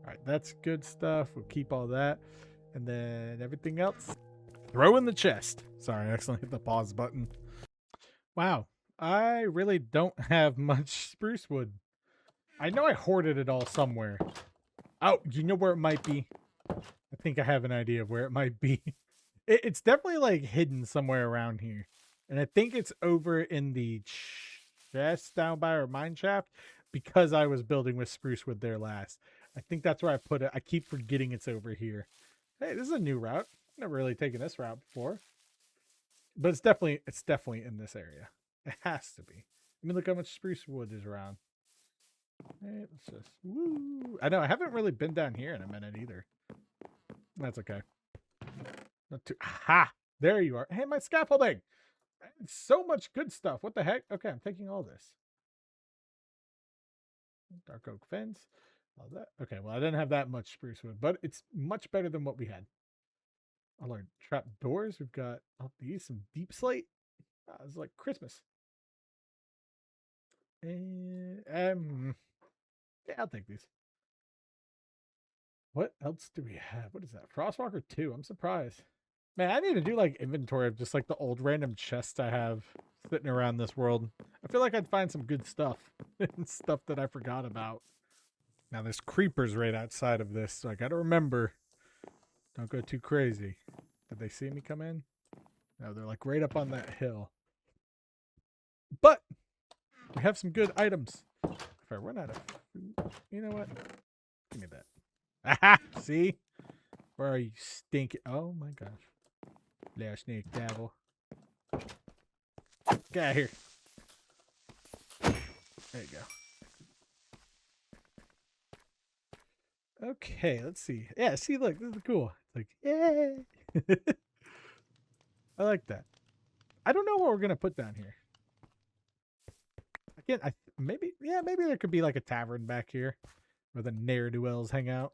All right, that's good stuff. We'll keep all that. And then everything else, throw in the chest. Sorry, I accidentally hit the pause button. Wow, I really don't have much spruce wood. I know I hoarded it all somewhere. Oh, you know where it might be? I think I have an idea of where it might be. It's definitely like hidden somewhere around here. And I think it's over in the chest down by our mine shaft because I was building with spruce wood there last. I think that's where I put it. I keep forgetting it's over here. Hey, this is a new route. Never really taken this route before. But it's definitely in this area. It has to be. I mean, look how much spruce wood is around. Hey, let's just woo. I know I haven't really been down here in a minute either. That's okay. Not too. Aha! There you are. Hey, my scaffolding. So much good stuff. What the heck? Okay, I'm taking all this. Dark oak fence. All that. Okay, well, I didn't have that much spruce wood, but it's much better than what we had. All our trap doors. We've got all these, some deep slate. It's like Christmas. And yeah, I'll take these. What else do we have? What is that? Frostwalker 2. I'm surprised. Man, I need to do like inventory of just like the old random chests I have sitting around this world. I feel like I'd find some good stuff and stuff that I forgot about. Now there's creepers right outside of this, so I gotta remember. Don't go too crazy. Did they see me come in? No, they're like right up on that hill. But we have some good items. If I run out of food, you know what? Give me that. Aha! See? Where are you, stinky? Oh my gosh. Little snake devil. Get out of here. There you go. Okay, let's see. Yeah, see, look, this is cool. It's like, yay! I like that. I don't know what we're gonna put down here. Maybe there could be like a tavern back here where the ne'er-do-wells hang out.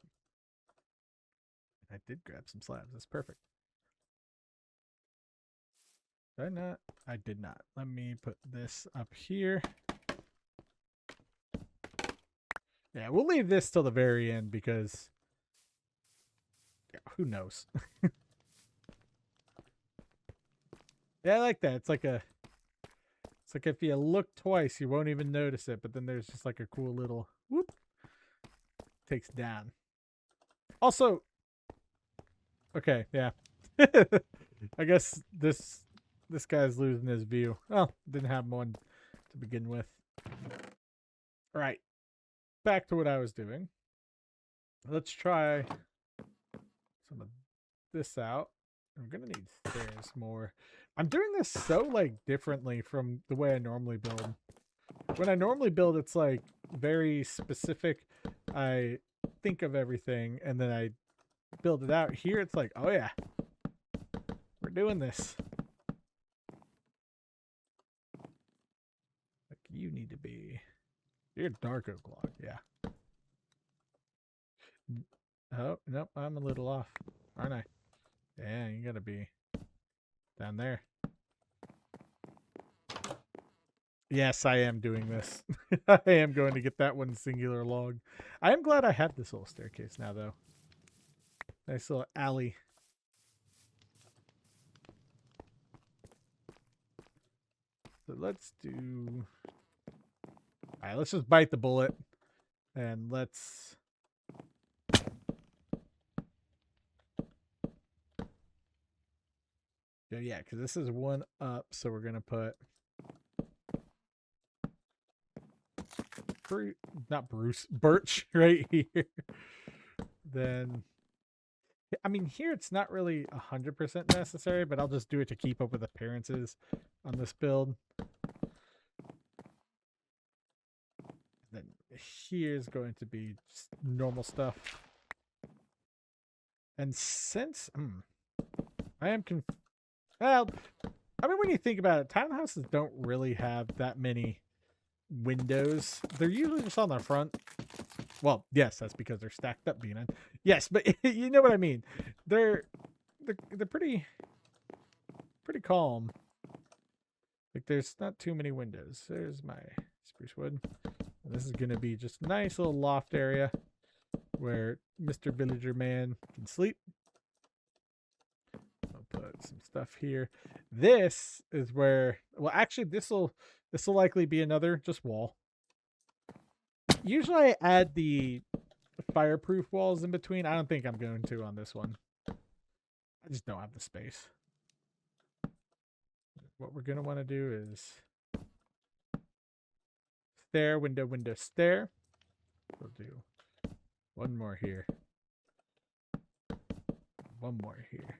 I did grab some slabs. That's perfect. Did I not? I did not. Let me put this up here. Yeah, we'll leave this till the very end because who knows? Yeah, I like that. It's like if you look twice, you won't even notice it. But then there's just like a cool little whoop takes down. Also, okay, yeah. I guess this guy's losing his view. Well, didn't have one to begin with. All right, back to what I was doing. Let's try some of this out. I'm gonna need stairs more. I'm doing this so like differently from the way I normally build. When I normally build, it's like very specific. I think of everything and then I build it out. Here it's like, oh yeah, we're doing this. Like you need to be, you're dark oak log, yeah. Oh nope, I'm a little off, aren't I? Yeah, you gotta be down there. Yes, I am doing this. I am going to get that one singular log. I am glad I have this little staircase now, though. Nice little alley. So let's do... Alright, let's just bite the bullet. And let's... Yeah, because this is one up, so we're going to put... Birch right here. Then... I mean, here it's not really 100% necessary, but I'll just do it to keep up with appearances on this build. Then here's going to be just normal stuff. And since I am well, I mean, when you think about it, townhouses don't really have that many windows. They're usually just on the front. Well, yes, that's because they're stacked up, Beanon. Yes, but you know what I mean. They're pretty calm. Like there's not too many windows. There's my spruce wood. And this is gonna be just a nice little loft area where Mr. Villager Man can sleep. I'll put some stuff here. This is where, well, actually, this will likely be another just wall. Usually I add the fireproof walls in between. I don't think I'm going to on this one. I just don't have the space. What we're going to want to do is stair, window, window, stair. We'll do one more here. One more here.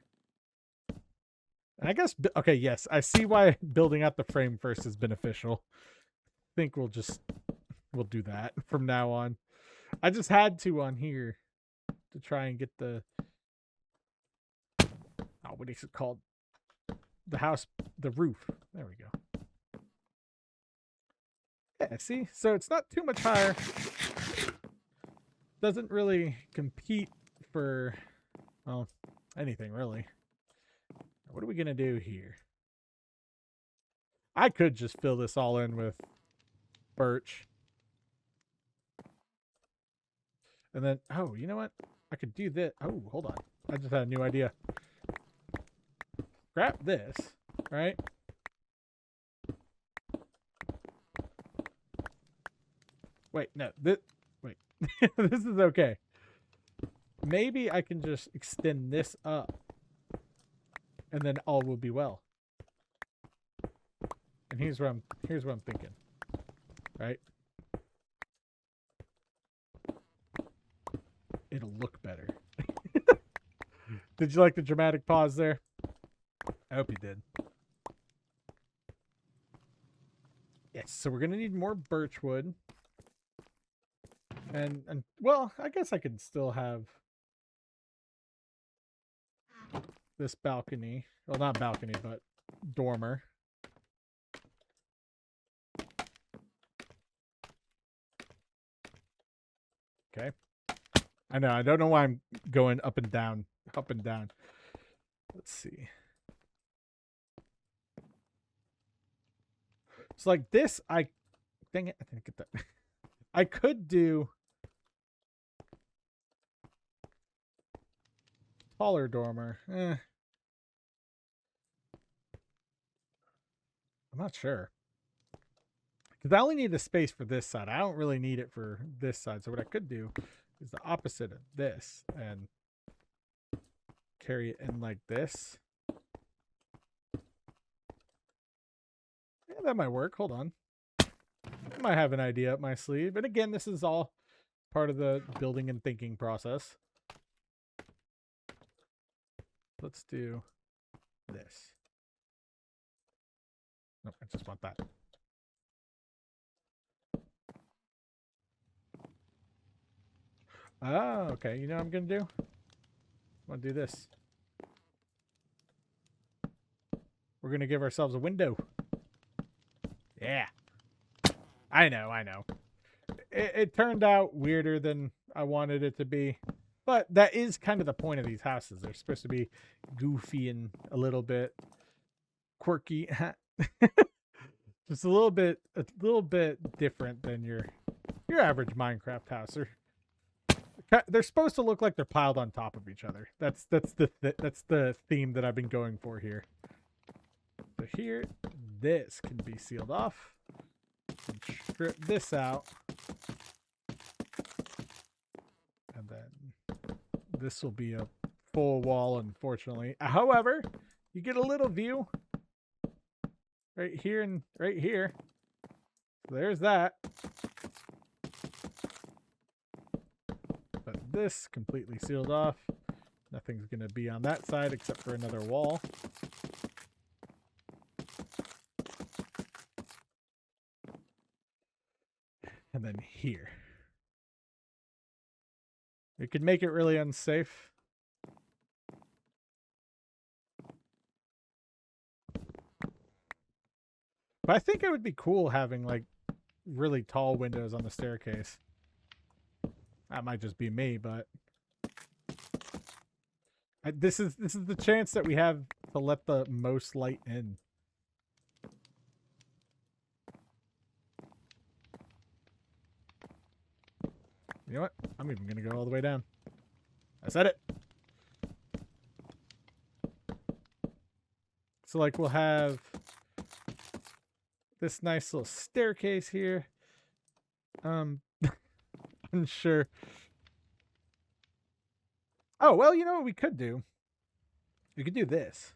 And I guess, okay, yes, I see why building out the frame first is beneficial. I think we'll do that from now on. I just had to on here to try and get the, oh, what is it called? The house, the roof. There we go. Yeah, see? So it's not too much higher. Doesn't really compete for, well, anything really. What are we going to do here? I could just fill this all in with birch. And then, oh, you know what? I could do this. Oh, hold on. I just had a new idea. Grab this, right? Wait, no. Wait. This is okay. Maybe I can just extend this up. And then all will be well. And here's what I'm thinking. Right? It'll look better. Did you like the dramatic pause there? I hope you did. Yes, so we're gonna need more birch wood. And well, I guess I could still have this balcony. Well, not balcony, but dormer. Okay. I know, I don't know why I'm going up and down, up and down. Let's see. So like this, dang it, I didn't get that. I could do Taller dormer. I'm not sure. Because I only need the space for this side. I don't really need it for this side. So what I could do is the opposite of this and carry it in like this. Yeah, that might work. Hold on. I might have an idea up my sleeve. And again, this is all part of the building and thinking process. Let's do this. Nope, I just want that. Oh, okay. You know what I'm going to do? I'm going to do this. We're going to give ourselves a window. Yeah. I know. It turned out weirder than I wanted it to be. But that is kind of the point of these houses. They're supposed to be goofy and a little bit quirky. Just a little bit different than your average Minecraft house. They're supposed to look like they're piled on top of each other. That's the theme that I've been going for here. So here, this can be sealed off. And strip this out. And then this will be a full wall, unfortunately. However, you get a little view right here and right here. So there's that. But this completely sealed off. Nothing's going to be on that side except for another wall. And then here. It could make it really unsafe. But I think it would be cool having like really tall windows on the staircase. That might just be me, but this is the chance that we have to let the most light in. You know what? I'm even going to go all the way down. I said it. So like we'll have this nice little staircase here. I'm sure. Oh, well, you know what we could do? We could do this.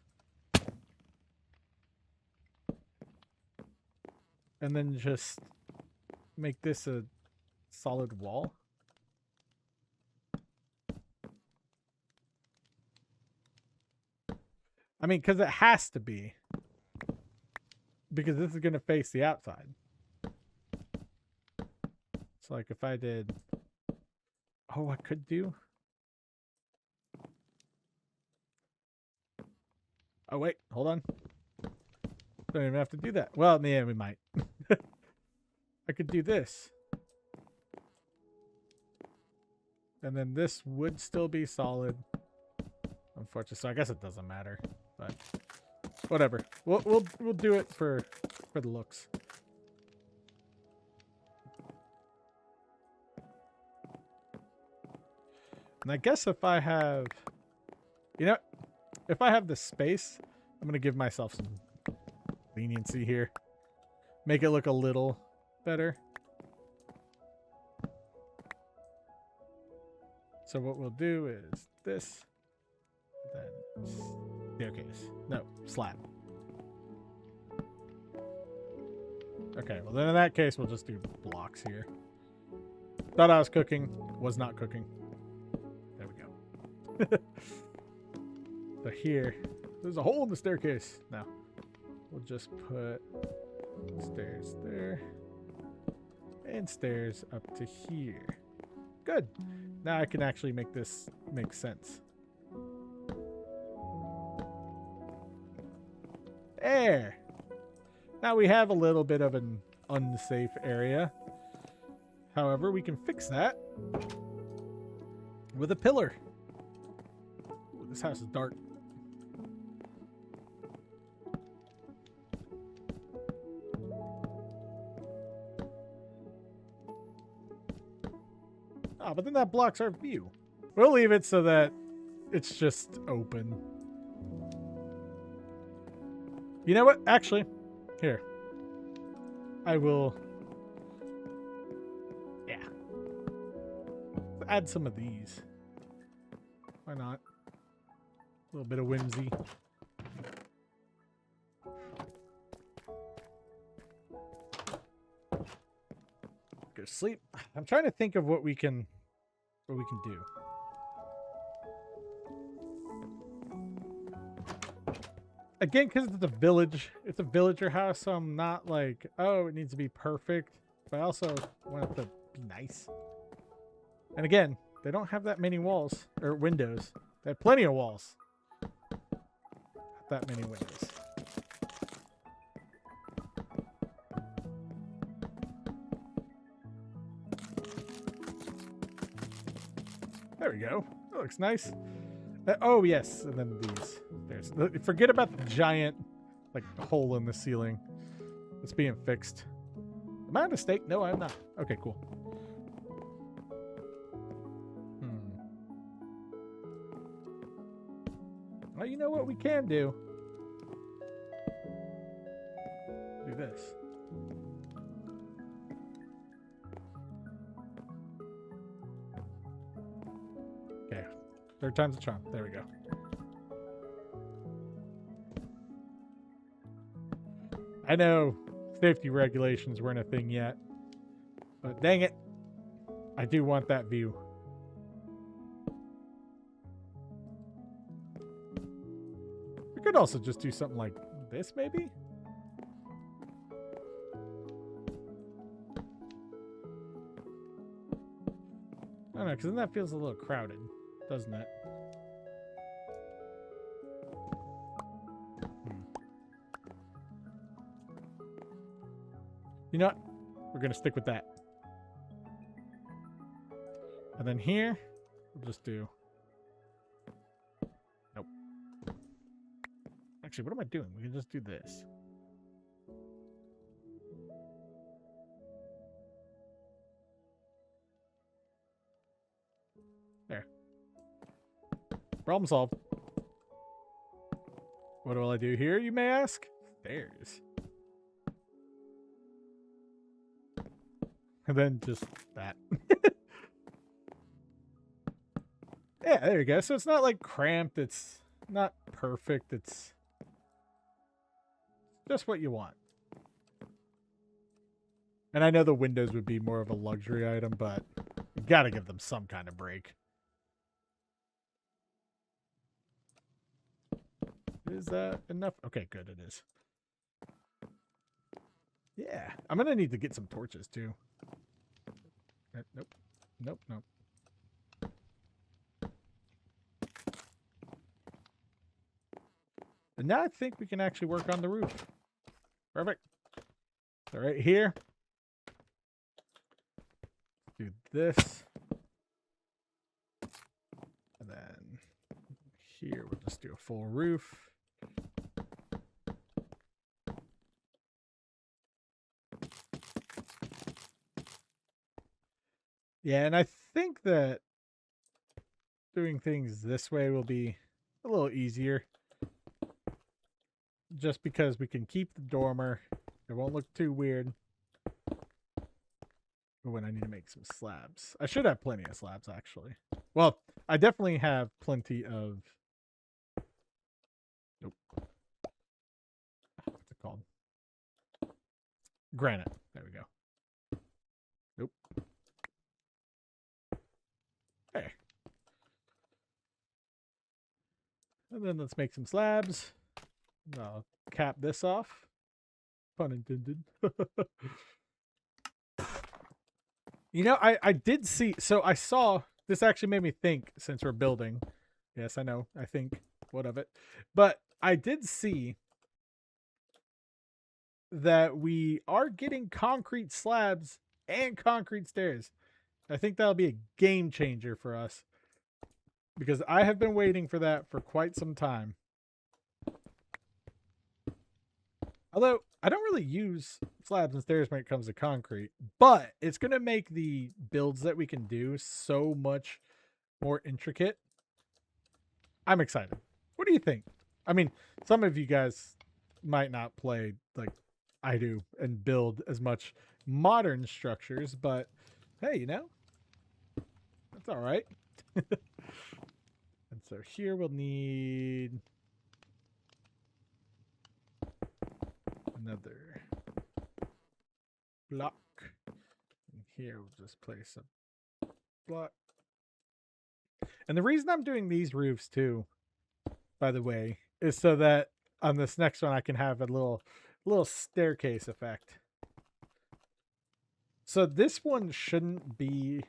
And then just make this a solid wall. I mean, because it has to be. Because this is going to face the outside. So, like, if I did... Oh, I could do... Oh, wait. Hold on. Don't even have to do that. Well, yeah, we might. I could do this. And then this would still be solid. Unfortunately, so I guess it doesn't matter. But whatever. We'll do it for the looks. And I guess if I have, you know, if I have the space, I'm gonna give myself some leniency here. Make it look a little better. So what we'll do is this, then staircase. No, slab. Okay, well then in that case we'll just do blocks here. Thought I was cooking, was not cooking. There we go. So here, there's a hole in the staircase. Now, we'll just put stairs there. And stairs up to here. Good. Now I can actually make this make sense. There. Now we have a little bit of an unsafe area. However, we can fix that with a pillar. Ooh, this house is dark. Ah, but then that blocks our view. We'll leave it so that it's just open. You know what? Actually, here. I will... Yeah. Let's add some of these. Why not? A little bit of whimsy. Go to sleep. I'm trying to think of what we can do. Again, because it's a villager house, so I'm not like, oh, it needs to be perfect. But I also want it to be nice. And again, they don't have that many walls or windows. They have plenty of walls. Not that many windows. There we go. That looks nice. Oh, yes. And then these. Forget about the giant like hole in the ceiling. It's being fixed. Am I a mistake? No, I'm not. Okay, cool. Well, you know what we can do? Do this. Okay. Third time's a charm. There we go. I know safety regulations weren't a thing yet, but dang it, I do want that view. We could also just do something like this, maybe? I don't know, because then that feels a little crowded, doesn't it? You know what? We're going to stick with that. And then here, we'll just do... Nope. Actually, what am I doing? We can just do this. There. Problem solved. What will I do here, you may ask? Stairs. And then just that. Yeah, there you go. So it's not like cramped. It's not perfect. It's just what you want. And I know the windows would be more of a luxury item, but you got to give them some kind of break. Is that enough? Okay, good. It is. Yeah. I'm going to need to get some torches too. Nope. Nope. Nope. And now I think we can actually work on the roof. Perfect. So right here. Do this. And then here we'll just do a full roof. Yeah, and I think that doing things this way will be a little easier. Just because we can keep the dormer. It won't look too weird. When I need to make some slabs. I should have plenty of slabs, actually. Well, I definitely have plenty of... Nope. What's it called? Granite. There we go. Nope. There. And then let's make some slabs. I'll cap this off. Pun intended. You know, I did see... So I saw... This actually made me think, since we're building. Yes, I know. I think. What of it? But I did see that we are getting concrete slabs and concrete stairs. I think that'll be a game changer for us. Because I have been waiting for that for quite some time. Although, I don't really use slabs and stairs when it comes to concrete. But it's going to make the builds that we can do so much more intricate. I'm excited. What do you think? I mean, some of you guys might not play like I do and build as much modern structures, but hey, you know, that's all right. And so here we'll need another block. And here we'll just place a block. And the reason I'm doing these roofs too, by the way, is so that on this next one I can have a little staircase effect. So this one shouldn't be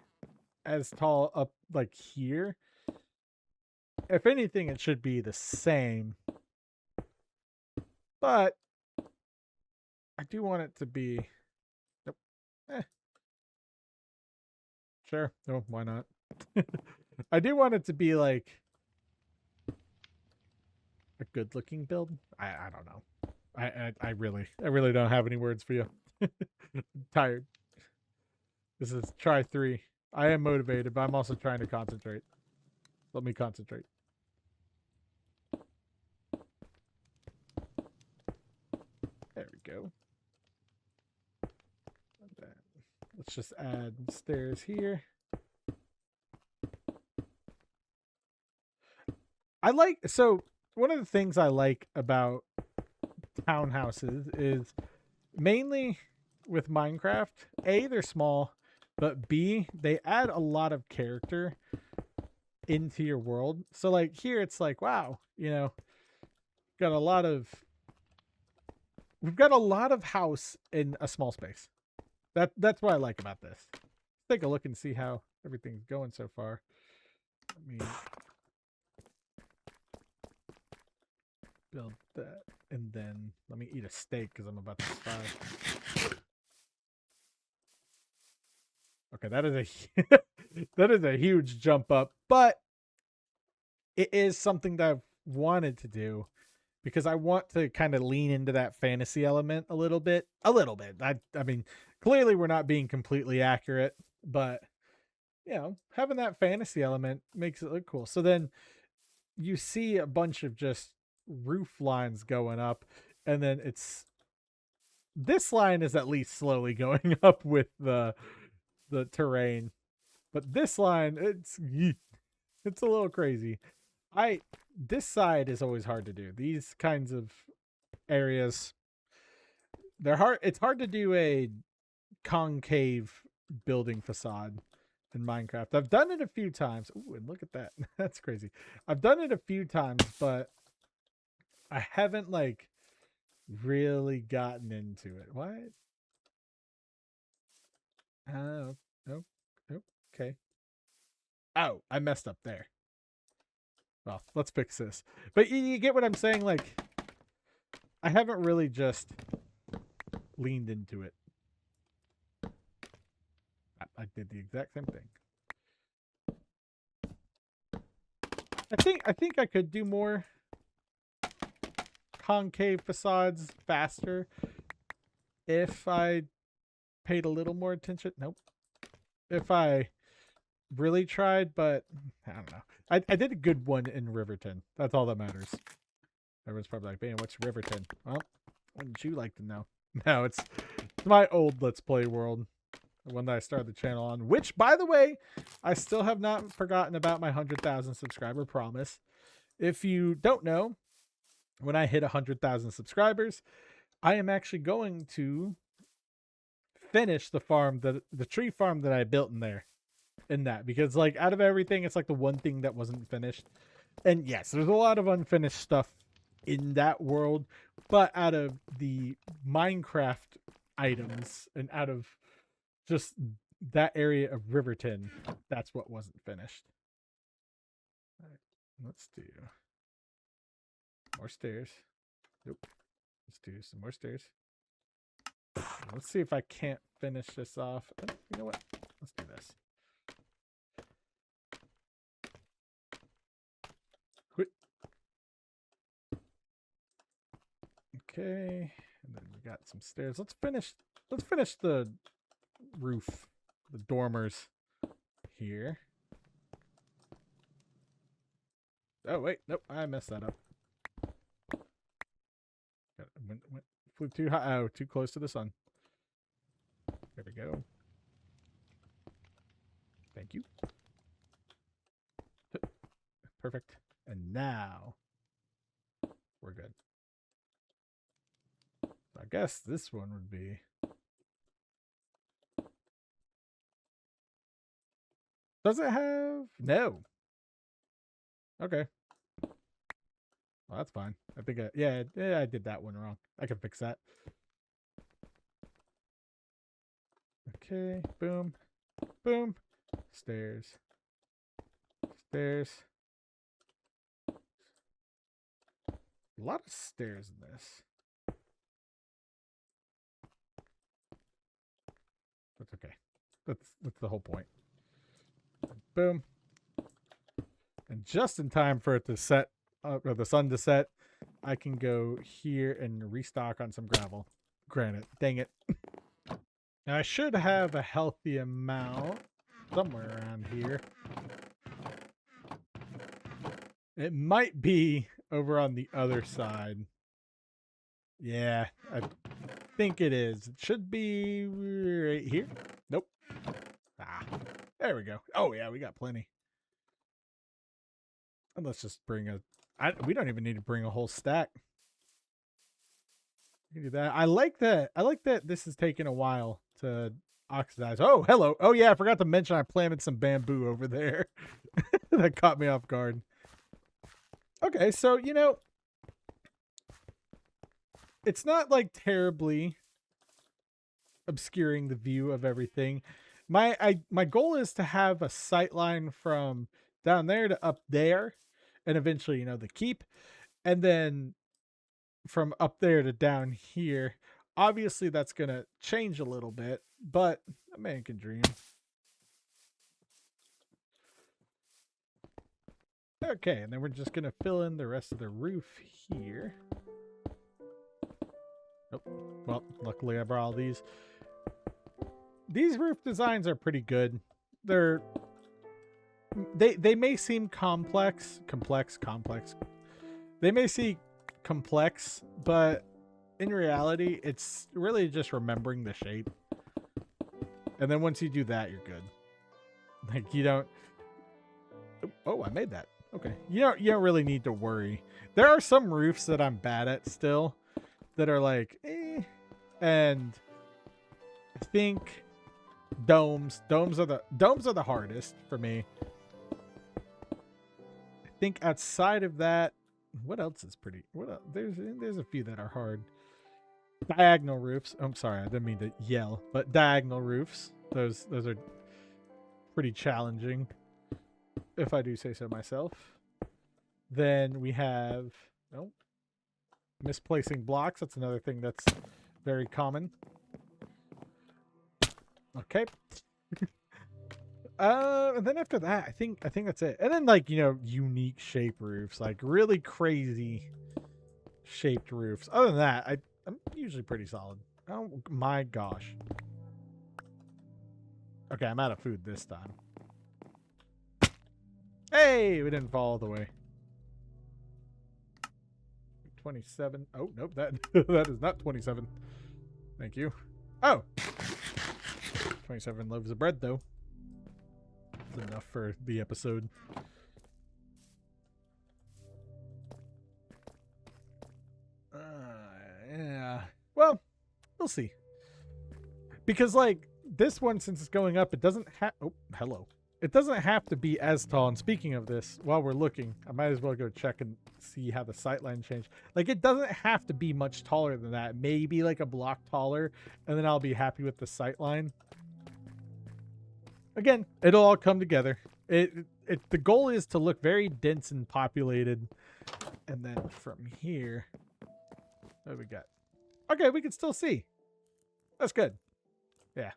as tall up like here. If anything, it should be the same. But I do want it to be. Nope. Sure. No, why not? I do want it to be like a good looking build. I don't know. I really don't have any words for you. I'm tired. This is try 3. I am motivated, but I'm also trying to concentrate. Let me concentrate. There we go. And then let's just add stairs here. So one of the things I like about townhouses is mainly with Minecraft, A, they're small, but B, they add a lot of character into your world. So like here it's like, wow, you know, we've got a lot of house in a small space. That's what I like about this. Let's take a look and see how everything's going so far. Let me build that, and then let me eat a steak because I'm about to starve. Okay, that is a that is a huge jump up, but it is something that I've wanted to do because I want to kind of lean into that fantasy element a little bit. I mean, clearly we're not being completely accurate, but you know, having that fantasy element makes it look cool. So then you see a bunch of just roof lines going up, and then this line is at least slowly going up with the terrain, but this line it's a little crazy. This side is always hard to do. These kinds of areas, they're hard. It's hard to do a concave building facade in Minecraft. I've done it a few times. Ooh, and look at that. That's crazy. I've done it a few times, but I haven't like really gotten into it. What? Oh, oh, oh, okay. Oh, I messed up there. Well, let's fix this. But you get what I'm saying? Like, I haven't really just leaned into it. I did the exact same thing. I think I could do more concave facades faster if I paid a little more attention. Nope. If I really tried, but I don't know. I did a good one in Riverton. That's all that matters. Everyone's probably like, man, what's Riverton? Well, wouldn't you like to know? No, it's my old Let's Play world. The one that I started the channel on, which, by the way, I still have not forgotten about my 100,000 subscriber promise. If you don't know, when I hit 100,000 subscribers, I am actually going to finish the tree farm that I built in that, because like out of everything, it's like the one thing that wasn't finished. And yes, there's a lot of unfinished stuff in that world, but out of the Minecraft items and out of just that area of Riverton, that's what wasn't finished. All right, let's do more stairs. Nope. Let's do some more stairs. Let's see if I can't finish this off. You know what? Let's do this. Quit. Okay, and then we got some stairs. Let's finish the roof, the dormers here. Oh, wait. Nope. I messed that up. Flew too high. Oh, too close to the sun. There we go. Thank you. Perfect. And now we're good. I guess this one would be. Does it have? No. Okay. Well, that's fine. I think yeah, I did that one wrong. I can fix that. Okay. Boom. Boom. Stairs. Stairs. A lot of stairs in this. That's okay. That's the whole point. Boom. And just in time for it to set, or the sun to set, I can go here and restock on some gravel. Granite. Dang it. Now I should have a healthy amount somewhere around here. It might be over on the other side. Yeah, I think it is. It should be right here. Nope. Ah, there we go. Oh yeah, we got plenty. And let's just bring we don't even need to bring a whole stack. We can do that. I like that. I like that this is taking a while to oxidize. Oh, hello. Oh yeah, I forgot to mention I planted some bamboo over there. That caught me off guard. Okay, so it's not like terribly obscuring the view of everything. My goal is to have a sight line from down there to up there, and eventually, the keep, and then from up there to down here. Obviously, that's gonna change a little bit, but a man can dream. Okay, and then we're just gonna fill in the rest of the roof here. Oh, well, luckily I brought all these. These roof designs are pretty good. They may seem complex. They may seem complex, but in reality, it's really just remembering the shape. And then once you do that, you're good. Like you don't. Oh, I made that. Okay, you don't really need to worry. There are some roofs that I'm bad at still, that are like, and I think domes are the hardest for me. I think outside of that, what else is pretty? What else? There's a few that are hard. Diagonal roofs. I'm sorry, I didn't mean to yell, but diagonal roofs. Those are pretty challenging, if I do say so myself. Then we have misplacing blocks. That's another thing that's very common. Okay. And then after that, I think that's it. And then unique shape roofs, like really crazy shaped roofs. Other than that, I'm usually pretty solid. Oh my gosh. Okay, I'm out of food this time. Hey, we didn't fall all the way. 27. Oh, nope, that is not 27. Thank you. Oh. 27 loaves of bread, though. That's enough for the episode. Yeah. Well, we'll see. Because, this one, since it's going up, it doesn't have... Oh, hello. It doesn't have to be as tall. And speaking of this, while we're looking, I might as well go check and see how the sightline changed. It doesn't have to be much taller than that. Maybe a block taller, and then I'll be happy with the sightline. Again, it'll all come together. The goal is to look very dense and populated. And then from here, what do we got? Okay, we can still see. That's good. Yeah.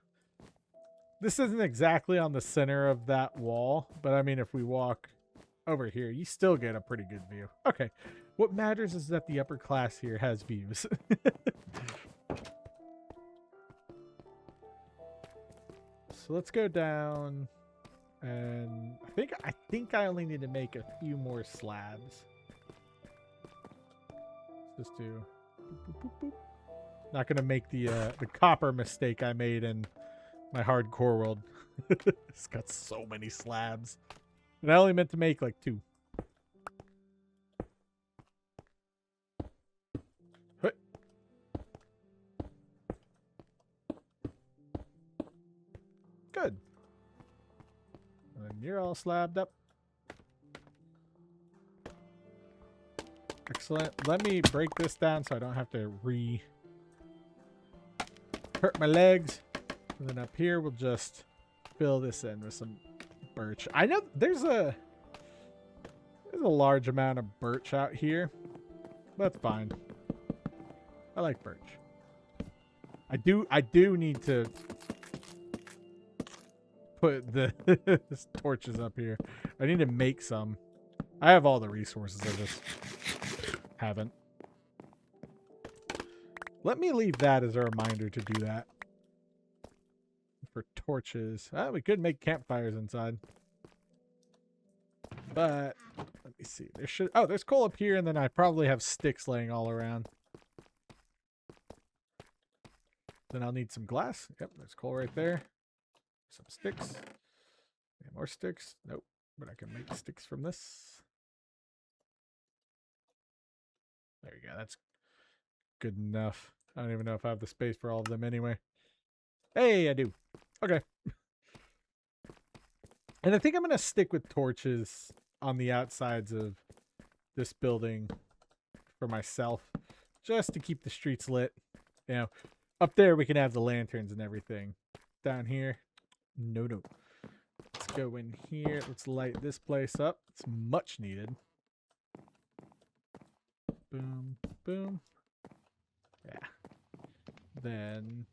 This isn't exactly on the center of that wall, but I mean, if we walk over here, you still get a pretty good view. Okay. What matters is that the upper class here has views. So let's go down And I think I only need to make a few more slabs. Let's just do boop, boop, boop, boop. Not gonna make the copper mistake I made in my hardcore world. It's got so many slabs. And I only meant to make like 2. Good. And you're all slabbed up. Excellent. Let me break this down so I don't have to hurt my legs. And then up here we'll just fill this in with some birch. I know there's a large amount of birch out here. That's fine. I like birch. I do need to put the torches up here. I need to make some. I have all the resources, I just haven't. Let me leave that as a reminder to do that. For torches. We could make campfires inside. But let me see. There's coal up here, and then I probably have sticks laying all around. Then I'll need some glass. Yep, there's coal right there. Some sticks. And more sticks. Nope. But I can make sticks from this. There you go. That's good enough. I don't even know if I have the space for all of them anyway. Hey, I do. Okay. And I think I'm going to stick with torches on the outsides of this building for myself. Just to keep the streets lit. You know, up there we can have the lanterns and everything. Down here, no. Let's go in here. Let's light this place up. It's much needed. Boom, boom. Yeah. Then,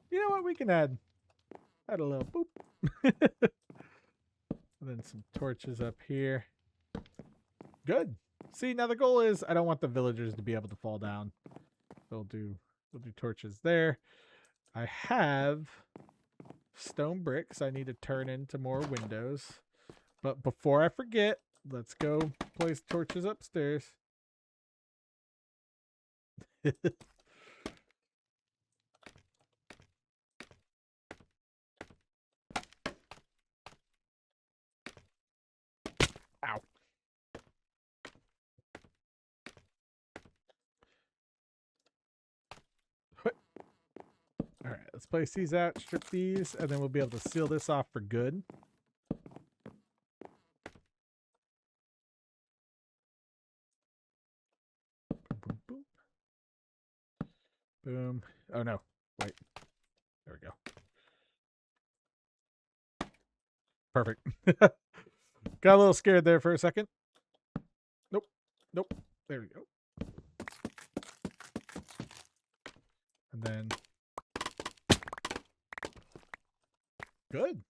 you know what? We can add a little boop. Then some torches up here. Good. See, now the goal is I don't want the villagers to be able to fall down. We'll do torches there. I have stone bricks I need to turn into more windows. But before I forget, let's go place torches upstairs. Ow. All right, let's place these out, strip these, and then we'll be able to seal this off for good. Boom, boom, boom. Boom. Oh, no. Wait. There we go. Perfect. Got a little scared there for a second. Nope. Nope. There we go. And then... Good.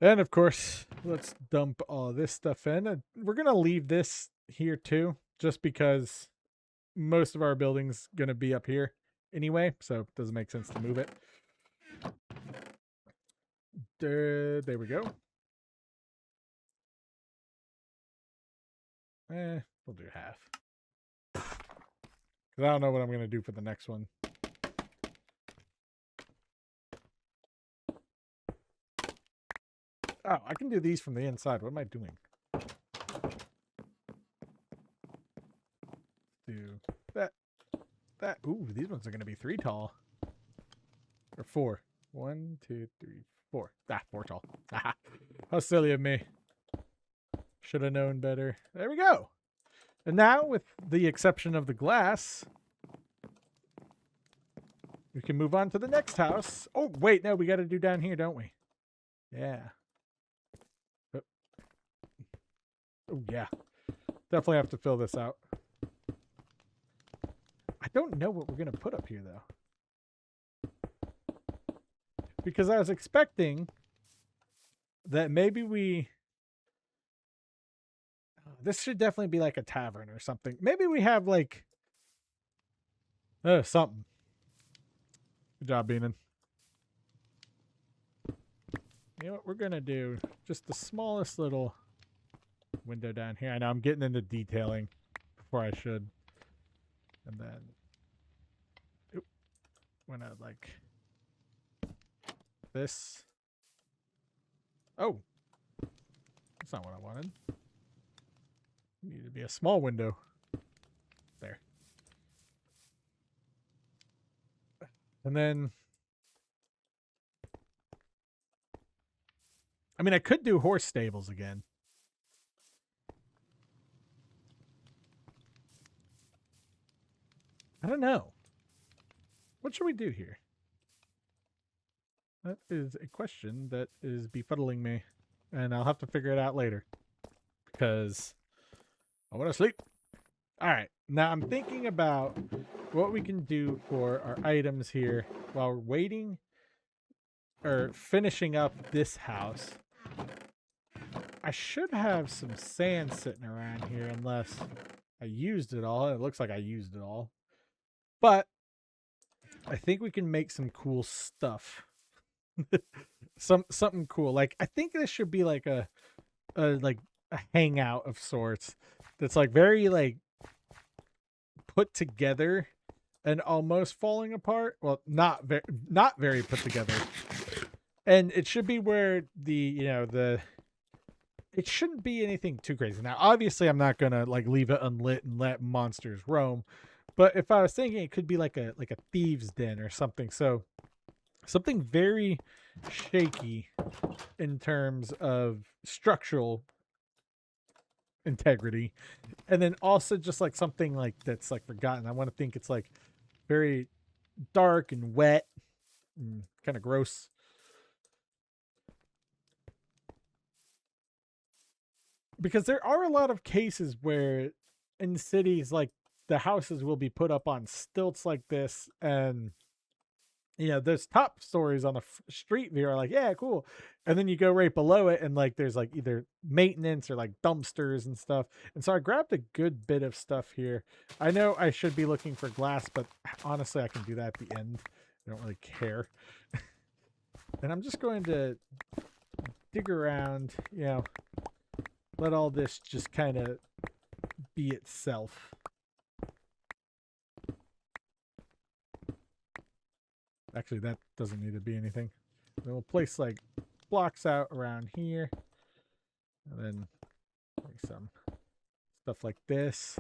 And of course, let's dump all this stuff in. And we're going to leave this here too, just because most of our building's going to be up here anyway, so it doesn't make sense to move it. There we go. We'll do half. Because I don't know what I'm going to do for the next one. Oh, I can do these from the inside. What am I doing? Do that. That. Ooh, these ones are going to be 3 tall. Or 4. 1, 2, 3, 4. 4 tall. How silly of me. Should have known better. There we go. And now, with the exception of the glass, we can move on to the next house. Oh, wait. No, we got to do down here, don't we? Yeah. Oh, yeah. Definitely have to fill this out. I don't know what we're going to put up here, though. Because I was expecting that maybe we... This should definitely be like a tavern or something. Maybe we have like... something. Good job, Beanon. You know what we're gonna do? Just the smallest little window down here. I know I'm getting into detailing before I should. And then, oop, when I like this. Oh, that's not what I wanted. It needed to be a small window. There. And then, I mean, I could do horse stables again. I don't know. What should we do here? That is a question that is befuddling me. And I'll have to figure it out later. Because I want to sleep. Alright, now I'm thinking about what we can do for our items here while we're waiting or finishing up this house. I should have some sand sitting around here unless I used it all. It looks like I used it all. But I think we can make some cool stuff. Something cool. Like I think this should be like a hangout of sorts that's like very like put together and almost falling apart. Well, not very put together. And it should be where it shouldn't be anything too crazy. Now, obviously, I'm not gonna like leave it unlit and let monsters roam. But if I was thinking, it could be like a thieves' den or something. So something very shaky in terms of structural integrity, and then also just like something like that's like forgotten. I want to think it's like very dark and wet and kind of gross. Because there are a lot of cases where in cities like the houses will be put up on stilts like this, and those top stories on the street view are like, yeah, cool, and then you go right below it and like there's like either maintenance or like dumpsters and stuff. And so I grabbed a good bit of stuff here. I know I should be looking for glass, but honestly I can do that at the end. I don't really care. And I'm just going to dig around, let all this just kind of be itself. Actually, that doesn't need to be anything. Then we'll place like blocks out around here. And then like some stuff like this.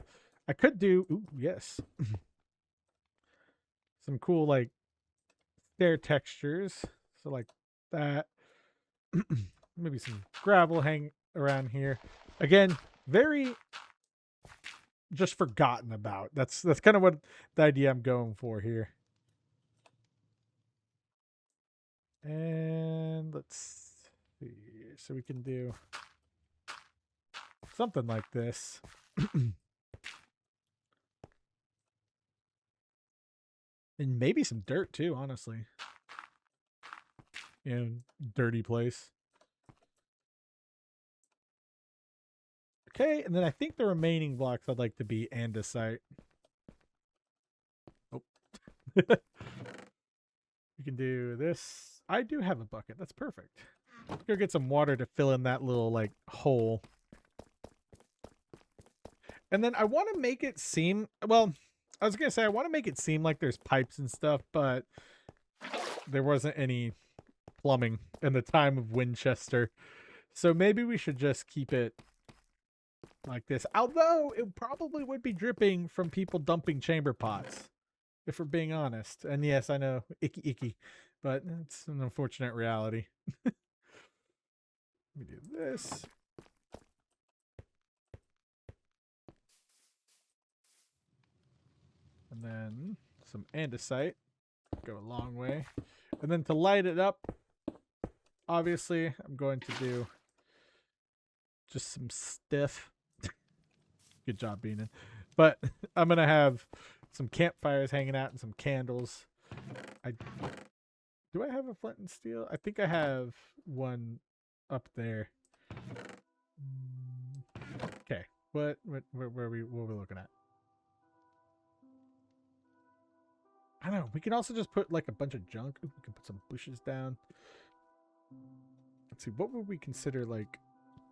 I could do, ooh, yes. Some cool like stair textures. So like that. Maybe some gravel hang around here. Again, very just forgotten about. That's kind of what the idea I'm going for here. And let's see. So we can do something like this. And maybe some dirt too, honestly. Dirty place. Okay, and then I think the remaining blocks I'd like to be andesite. Oh. You can do this. I do have a bucket. That's perfect. Let's go get some water to fill in that little like hole. And then I want to make it seem, well, I was going to say I want to make it seem like there's pipes and stuff, but there wasn't any plumbing in the time of Winchester. So maybe we should just keep it like this. Although it probably would be dripping from people dumping chamber pots, if we're being honest. And yes, I know, icky, but it's an unfortunate reality. Let me do this. And then some andesite. Go a long way. And then to light it up, obviously, I'm going to do just some stiff. Good job, Beanin. But I'm going to have some campfires hanging out and some candles. Do I have a flint and steel? I think I have one up there. Okay. What are we looking at? I don't know. We can also just put like a bunch of junk. Ooh, we can put some bushes down. let's see, what would we consider like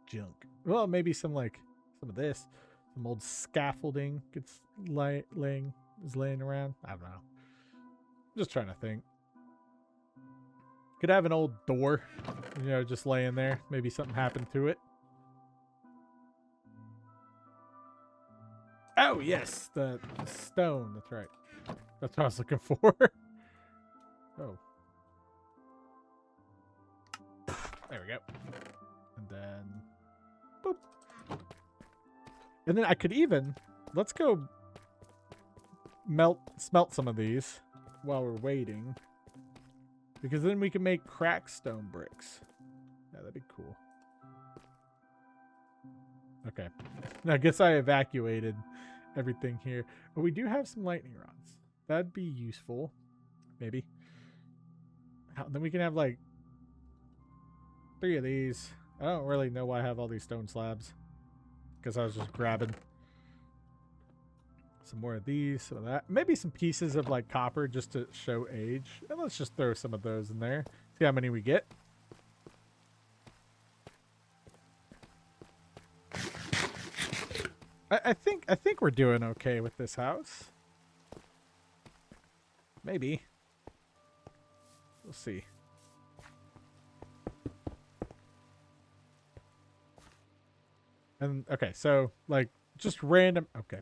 junk? Well, maybe some of this, some old scaffolding gets laying around. I don't know. Just trying to think. Could have an old door, you know, just laying there. Maybe something happened to it. Oh yes, the stone. That's right. That's what I was looking for. Oh. There we go. And then boop. And then I could even, let's go smelt some of these while we're waiting. Because then we can make cracked stone bricks. Yeah, that'd be cool. Okay. Now, I guess I evacuated everything here. But we do have some lightning rods. That'd be useful. Maybe. Then we can have like 3 of these. I don't really know why I have all these stone slabs. Because I was just grabbing some more of these, some of that. Maybe some pieces of like copper just to show age. And let's just throw some of those in there. See how many we get. I think we're doing okay with this house. Maybe. We'll see. And okay, so like just random. Okay,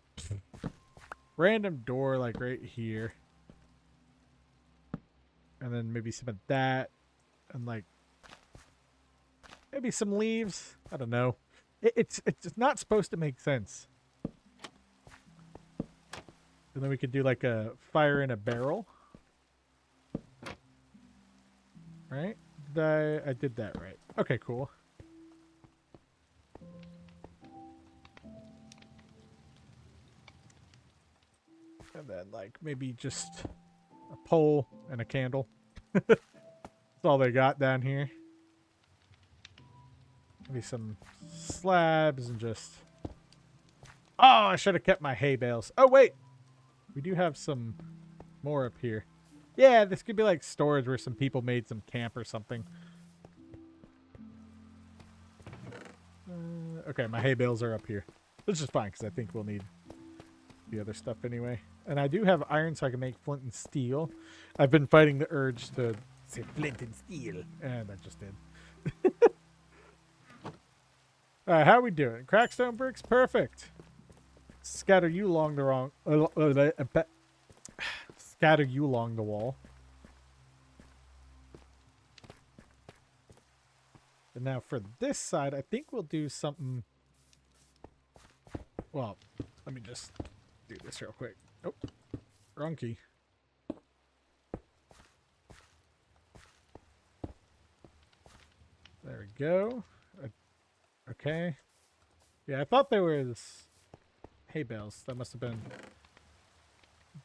random door like right here, and then maybe some of that, and like maybe some leaves. I don't know. It's not supposed to make sense. And then we could do like a fire in a barrel. Right? I did that right. Okay, cool. And then like maybe just a pole and a candle. That's all they got down here. Maybe some slabs and just... Oh, I should have kept my hay bales. Oh, wait. We do have some more up here. Yeah, this could be like storage where some people made some camp or something. Okay, my hay bales are up here. Which is fine because I think we'll need the other stuff anyway. And I do have iron so I can make flint and steel. I've been fighting the urge to say flint and steel. And I just did. Alright, how are we doing? Crackstone bricks? Perfect. Scatter you along the wrong... scatter you along the wall. And now for this side, I think we'll do something... Well, let me just do this real quick. Oh, wrong key. There we go. Okay. Yeah, I thought there was hay bales. That must have been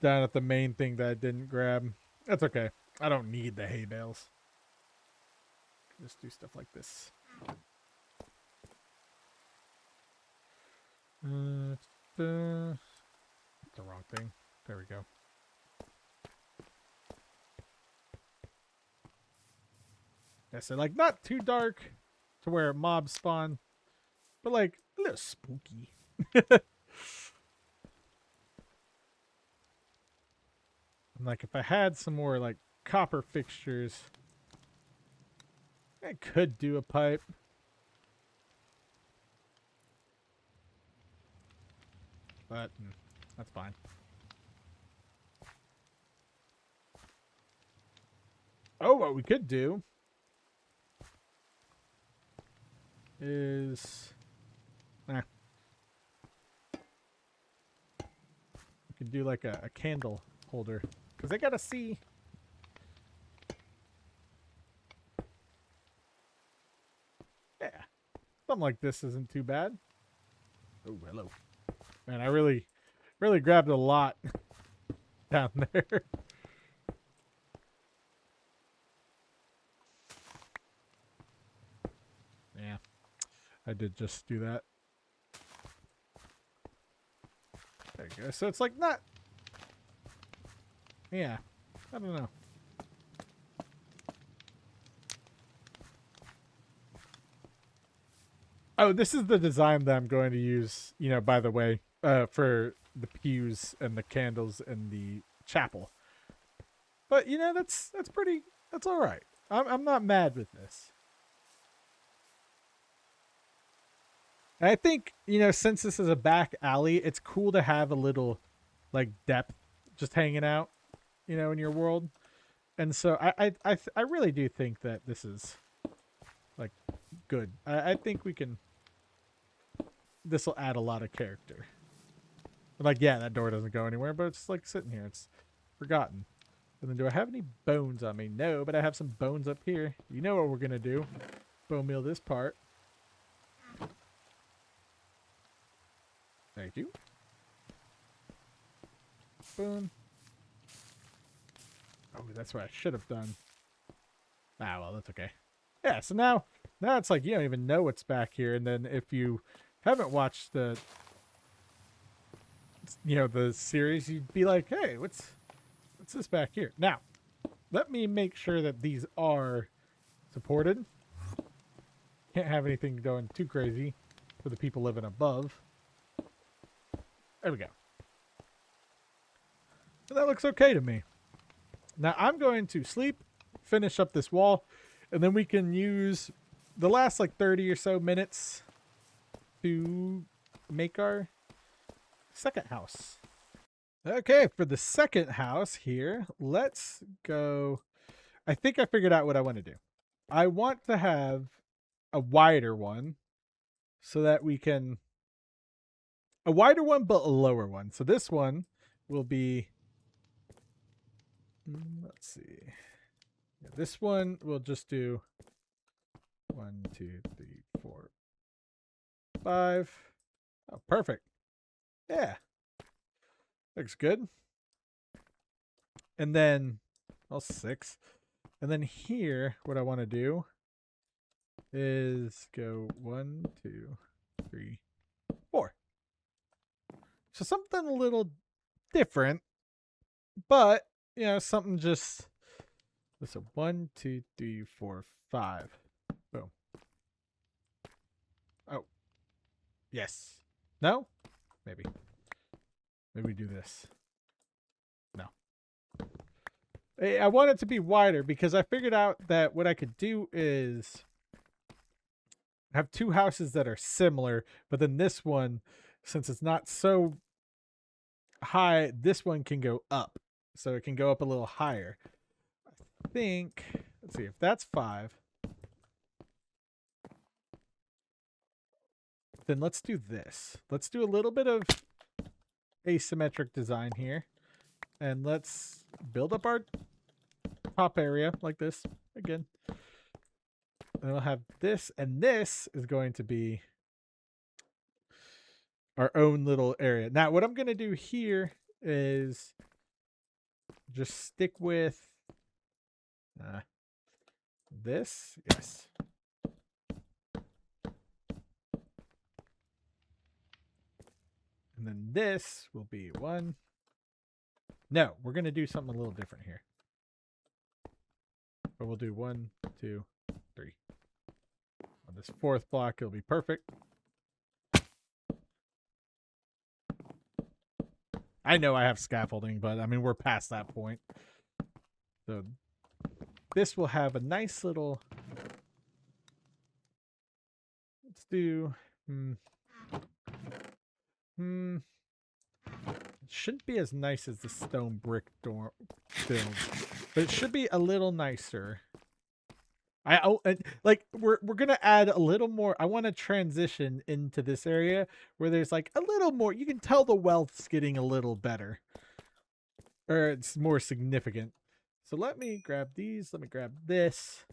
down at the main thing that I didn't grab. That's okay. I don't need the hay bales. Just do stuff like this. The wrong thing. There we go. Yeah, so like not too dark to where mobs spawn, but like a little spooky. And like if I had some more like copper fixtures, I could do a pipe. But that's fine. Oh, what we could do is... we could do like a candle holder. Because they gotta see... Yeah. Something like this isn't too bad. Oh, hello. Man, I really grabbed a lot down there. Yeah, I did just do that. There you go. So it's like not... Yeah, I don't know. Oh, this is the design that I'm going to use, by the way, for the pews and the candles and the chapel. But that's pretty. That's all right. I'm not mad with this. And I think since this is a back alley, it's cool to have a little like depth just hanging out, in your world. And so I really do think that this is like good. I think we can. This will add a lot of character. Like, yeah, that door doesn't go anywhere, but it's like sitting here. It's forgotten. And then do I have any bones on me? No, but I have some bones up here. You know what we're going to do. Bone meal this part. Thank you. Boom. Oh, that's what I should have done. Ah, well, that's okay. Yeah, so now it's like you don't even know what's back here. And then if you haven't watched the series, you'd be like, hey, what's this back here? Now, let me make sure that these are supported. Can't have anything going too crazy for the people living above. There we go. So that looks okay to me. Now I'm going to sleep, finish up this wall, and then we can use the last like 30 or so minutes to make our second house. Okay, for the second house here, let's go. I think I figured out what I want to do. I want to have a wider one so that we can... A wider one, but a lower one. So this one will be... Let's see. Yeah, this one we'll just do 1, 2, 3, 4, 5. Oh, perfect. Yeah. Looks good. And then, well, 6. And then here, what I want to do is go 1, 2, 3, 4. So something a little different, but, something just, so 1, 2, 3, 4, 5. Boom. Oh. Yes. No? Maybe. Maybe we do this. No. I want it to be wider because I figured out that what I could do is have two houses that are similar, but then this one, since it's not so high, this one can go up. So it can go up a little higher. I think, let's see, if that's 5, then let's do this. Let's do a little bit of asymmetric design here. And let's build up our top area like this again. And we'll have this, and this is going to be our own little area. Now, what I'm going to do here is just stick with this. Yes. And then this will be 1. No, we're going to do something a little different here. But we'll do 1, 2, 3. On this 4th block, it'll be perfect. I know I have scaffolding, but I mean, we're past that point. So this will have a nice little... Let's do... It shouldn't be as nice as the stone brick door build, but it should be a little nicer. We're gonna add a little more. I want to transition into this area where there's like a little more. You can tell the wealth's getting a little better, or it's more significant. So let me grab these. Let me grab this,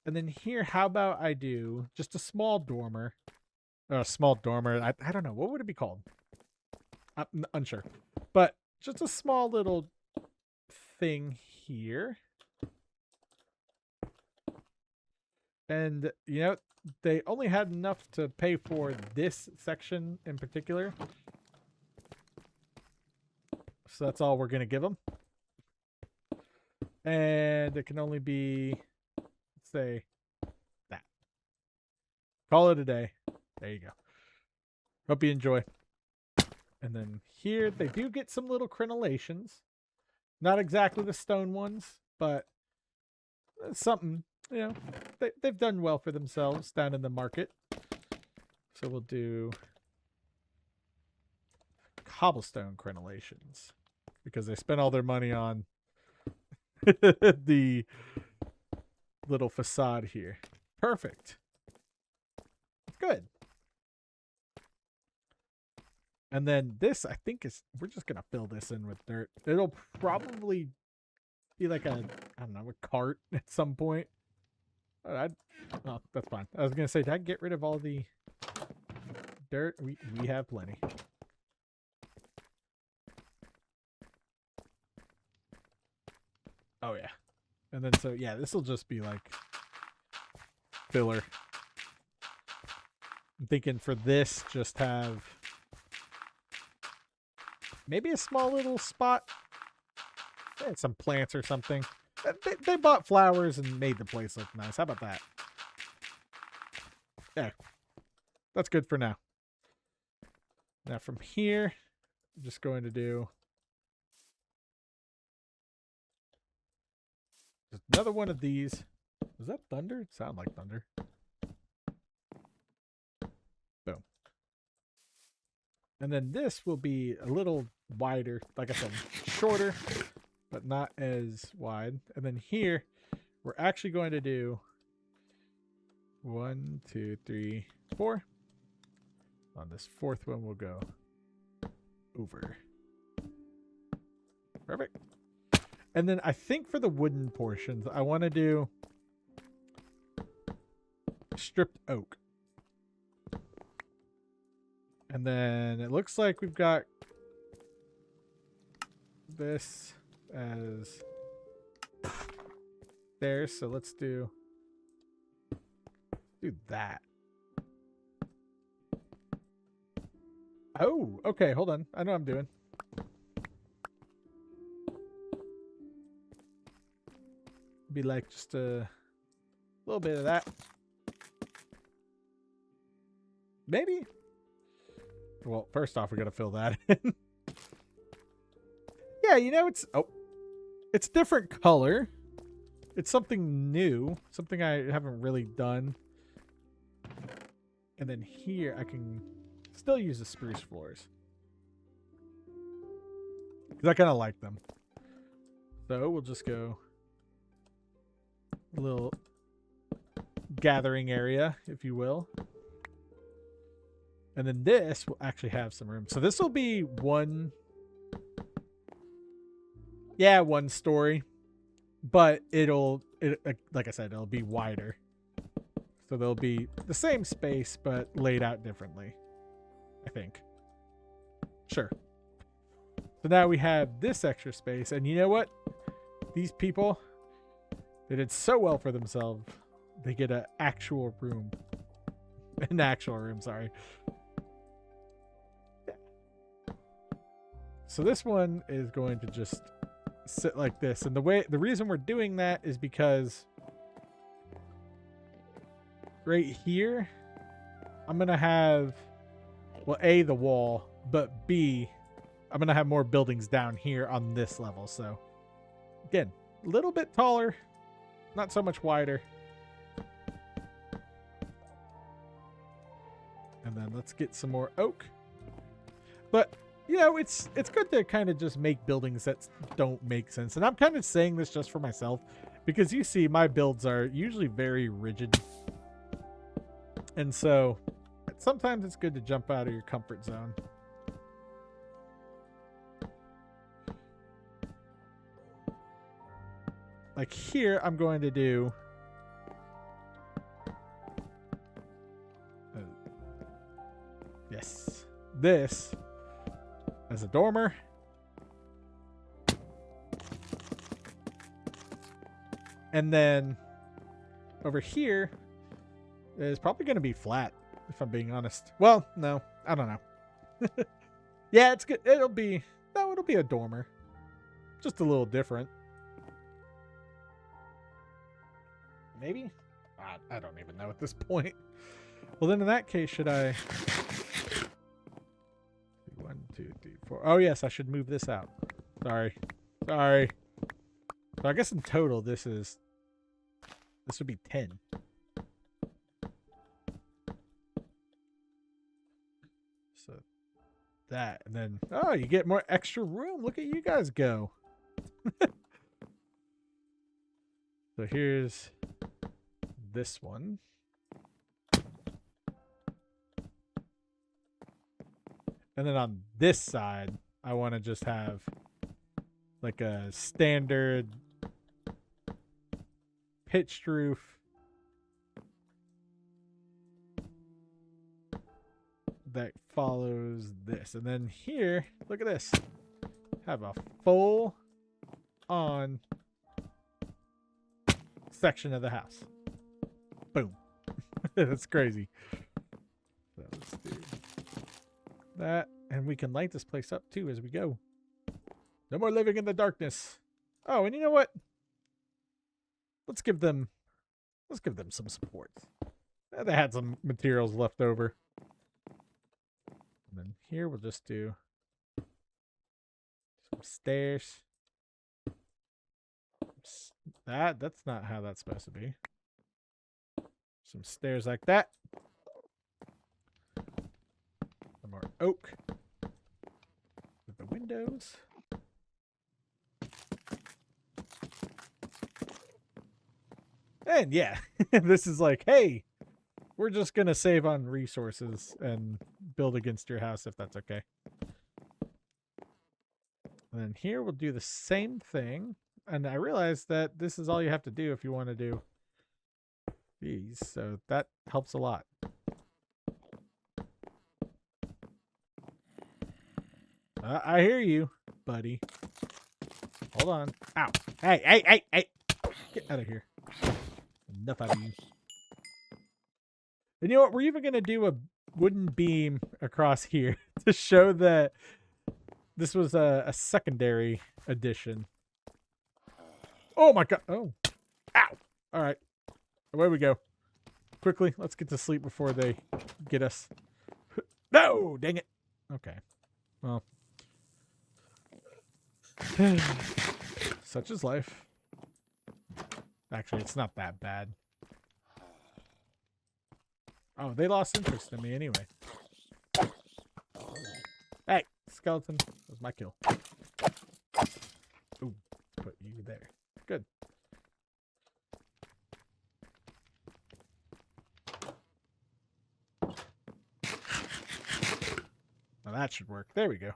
and then here. How about I do just a small dormer? A small dormer. I don't know, what would it be called? I'm unsure, but just a small little thing here. And, they only had enough to pay for this section in particular. So that's all we're going to give them. And it can only be, let's say, that. Call it a day. There you go. Hope you enjoy. And then here they do get some little crenellations. Not exactly the stone ones, but something, you know, they've done well for themselves down in the market. So we'll do cobblestone crenellations because they spent all their money on the little facade here. Perfect. Good. And then this, I think, we're just going to fill this in with dirt. It'll probably be like a cart at some point. Oh, that's fine. I was going to say, did I get rid of all the dirt? We have plenty. Oh, yeah. And then, so, yeah, this will just be like filler. I'm thinking for this, just have maybe a small little spot. Some plants or something. They bought flowers and made the place look nice. How about that? There. That's good for now. Now from here, I'm just going to do just another one of these. Was that thunder? It sounded like thunder. Boom. And then this will be a little wider, like I said, shorter, but not as wide. And then here, we're actually going to do 1, 2, 3, 4. On this fourth one, we'll go over. Perfect. And then I think for the wooden portions, I want to do stripped oak. And then it looks like we've got this as there. So let's do that. Oh, okay. Hold on. I know what I'm doing. Be like just a little bit of that. Maybe. Well, first off, we got to fill that in. Yeah, you know, it's different color. It's something new, something I haven't really done. And then here I can still use the spruce floors because I kind of like them. So we'll just go a little gathering area, if you will. And then this will actually have some room. So this will be one story, but like I said, it'll be wider. So there'll be the same space, but laid out differently, I think. Sure. So now we have this extra space. And you know what? These people, they did so well for themselves. They get an actual room. An actual room, sorry. So this one is going to just sit like this. And the reason we're doing that is because right here, I'm going to have, well, A, the wall, but B, I'm going to have more buildings down here on this level. So again, a little bit taller, not so much wider. And then let's get some more oak. But, you know, it's good to kind of just make buildings that don't make sense. And I'm kind of saying this just for myself because you see my builds are usually very rigid. And so sometimes it's good to jump out of your comfort zone. Like here, I'm going to do yes, this as a dormer. And then over here is probably going to be flat, if I'm being honest. Well, no, I don't know. Yeah, it's good. It'll be a dormer. Just a little different. Maybe? I don't even know at this point. Well, then in that case, should I... 1, 2, 3, 4. Oh, yes, I should move this out. Sorry. Sorry. So I guess in total, this would be 10. So that, and then, oh, you get more extra room. Look at you guys go. So here's this one. And then on this side, I want to just have like a standard pitched roof. That follows this. And then here, look at this. Have a full on section of the house. Boom. That's crazy. So let's do that. And we can light this place up too as we go. No more living in the darkness. Oh, and you know what? Let's give them some support. They had some materials left over. And then here we'll just do some stairs. That's not how that's supposed to be. Some stairs like that. Some more oak with the windows. And yeah, this is like, hey, we're just going to save on resources and build against your house if that's okay. And then here we'll do the same thing. And I realize that this is all you have to do if you want to do these. So that helps a lot. I hear you, buddy. Hold on. Ow. Hey. Get out of here. Enough out of you. And you know what? We're even going to do a wooden beam across here to show that this was a secondary addition. Oh my god. Oh. Ow. All right. Away we go. Quickly, let's get to sleep before they get us. No! Dang it. Okay. Well. Such is life. Actually, it's not that bad. Oh, they lost interest in me anyway. Hey, skeleton. That was my kill. Ooh, put you there. Good. Now that should work. There we go.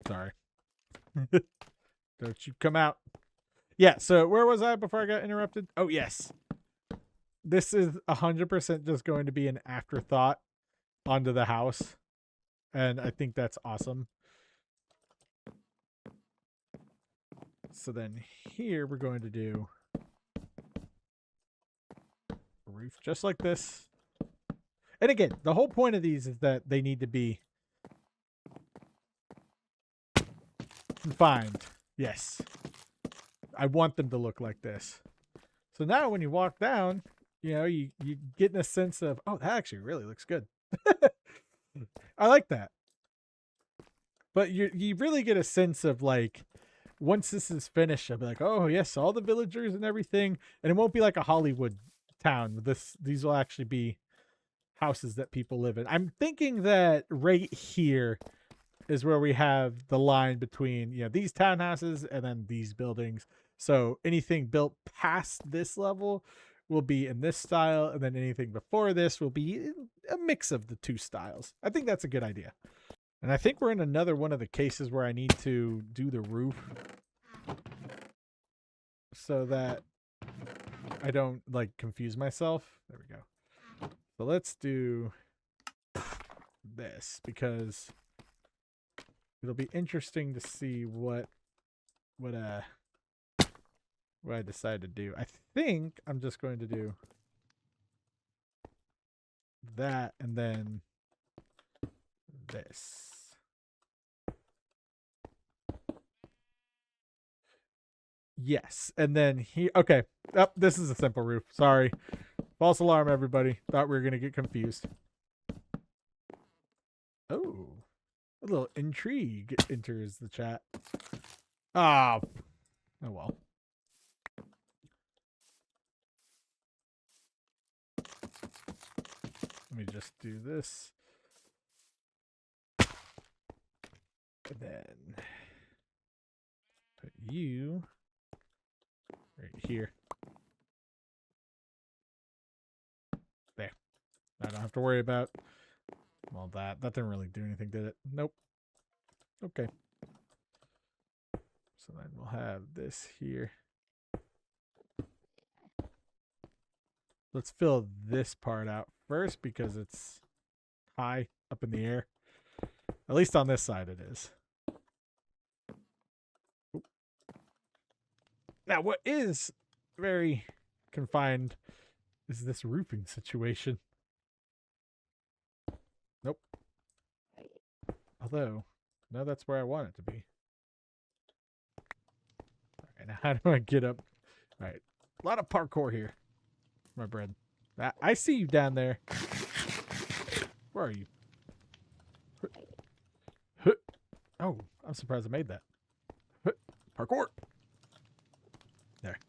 Sorry. Don't you come out. Yeah, so where was I before I got interrupted? Oh, yes. This is 100% just going to be an afterthought onto the house. And I think that's awesome. So then here we're going to do a roof just like this. And again, the whole point of these is that they need to be confined. Yes. I want them to look like this. So now when you walk down, you know, you get in a sense of, oh, that actually really looks good. I like that. But you really get a sense of like, once this is finished, I'll be like, oh yes, all the villagers and everything. And it won't be like a Hollywood town. These will actually be houses that people live in. I'm thinking that right here is where we have the line between, you know, these townhouses and then these buildings. So anything built past this level will be in this style, and then anything before this will be a mix of the two styles. I think that's a good idea. And I think we're in another one of the cases where I need to do the roof so that I don't like confuse myself. There we go. So let's do this because it'll be interesting to see what I decide to do. I think I'm just going to do that, and then this. Yes, and then he. Okay, oh, this is a simple roof. Sorry, false alarm, everybody. Thought we were gonna get confused. Oh, a little intrigue enters the chat. Ah, oh well. Let me just do this. And then put you right here. There. I don't have to worry about, well, that didn't really do anything, did it? Nope. Okay. So then we'll have this here. Let's fill this part out first because it's high up in the air. At least on this side it is. Oop. Now, what is very confined is this roofing situation. Nope. Although, no, that's where I want it to be. All right, now how do I get up? All right, a lot of parkour here, my bread. I see you down there. Where are you? Oh, I'm surprised I made that. Parkour. There.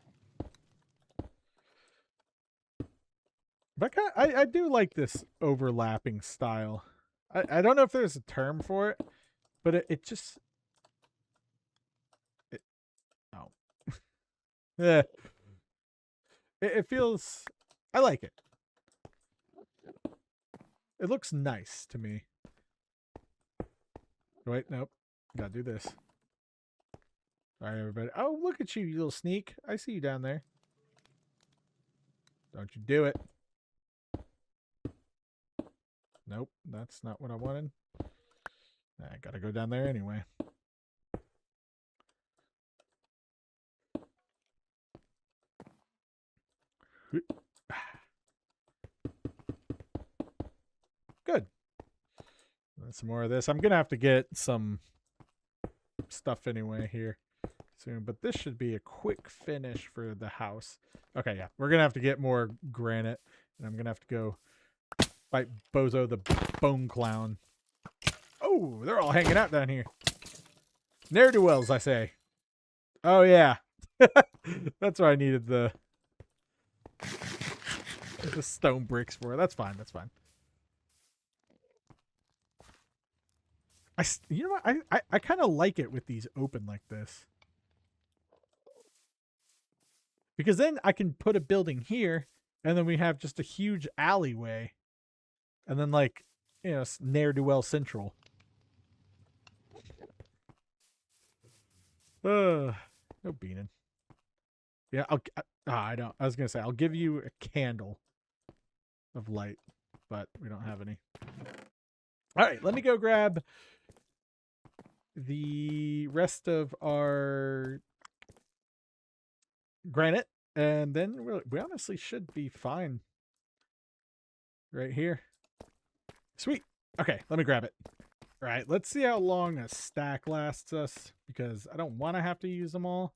But I do like this overlapping style. I don't know if there's a term for it, but it just... oh. Yeah. It feels... I like it. It looks nice to me. Wait, nope. Gotta do this. All right, everybody. Oh, look at you, you little sneak. I see you down there. Don't you do it. Nope, that's not what I wanted. I gotta go down there anyway. Good. Some more of this. I'm gonna have to get some stuff anyway here soon, but this should be a quick finish for the house. Okay, yeah, we're gonna have to get more granite, and I'm gonna have to go fight Bozo the Bone Clown. Oh, they're all hanging out down here. Ne'er-do-wells, I say. Oh yeah, that's what I needed the stone bricks for. That's fine. That's fine. You know what? I kind of like it with these open like this. Because then I can put a building here, and then we have just a huge alleyway. And then, like, you know, ne'er-do-well central. No beaning. Yeah, I don't. I was going to say, I'll give you a candle of light, but we don't have any. All right, let me go grab the rest of our granite, and then we honestly should be fine right here. Sweet. Okay, let me grab it. All right, let's see how long a stack lasts us, because I don't want to have to use them all,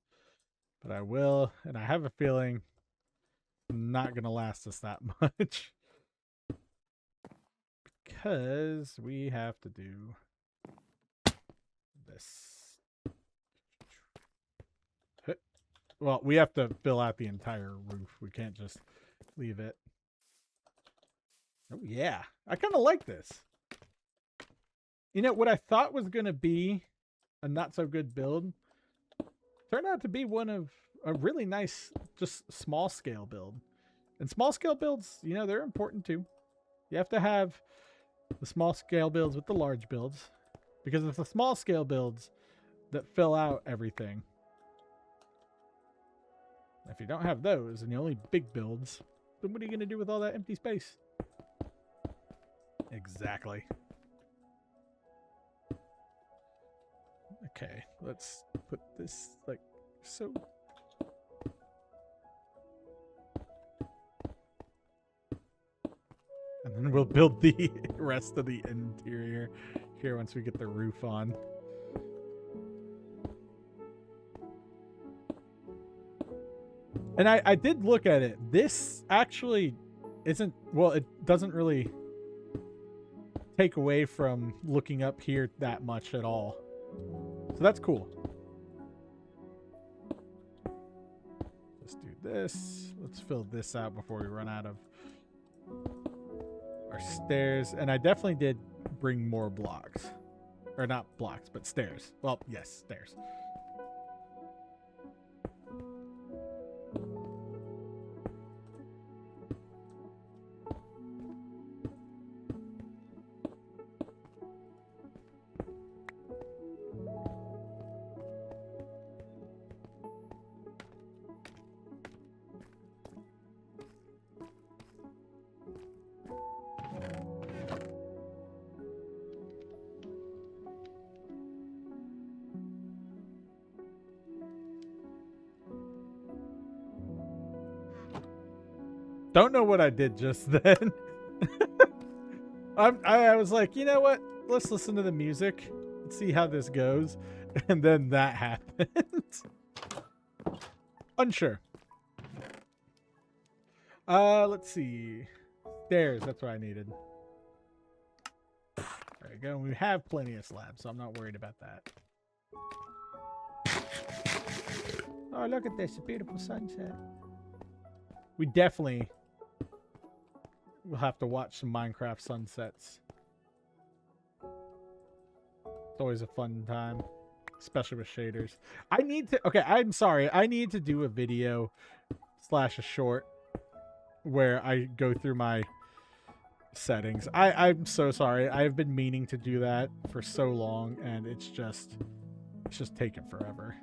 but I will, and I have a feeling not going to last us that much because we have to do this. Well, we have to fill out the entire roof. We can't just leave it. Oh, yeah. I kind of like this. You know, what I thought was going to be a not so good build turned out to be one of a really nice, just small scale build. And small scale builds, you know, they're important too. You have to have the small scale builds with the large builds, because it's the small scale builds that fill out everything. If you don't have those and you only big builds, then what are you going to do with all that empty space? Exactly. Okay, let's put this like so. And And then we'll build the rest of the interior here once we get the roof on. And I did look at it. This actually isn't, well, it doesn't really take away from looking up here that much at all. So that's cool. Let's do this. Let's fill this out before we run out of our stairs. And I definitely did bring more blocks. Or not blocks, but stairs. Well, yes, stairs. Don't know what I did just then. I was like, you know what? Let's listen to the music. Let's see how this goes. And then that happened. Unsure. Let's see. Stairs, that's what I needed. There we go. We have plenty of slabs, so I'm not worried about that. Oh, look at this. A beautiful sunset. We definitely will have to watch some Minecraft sunsets. It's always a fun time, especially with shaders. I need to, okay, I'm sorry. I need to do a video / a short where I go through my settings. I'm so sorry. I've been meaning to do that for so long, and it's just taken forever.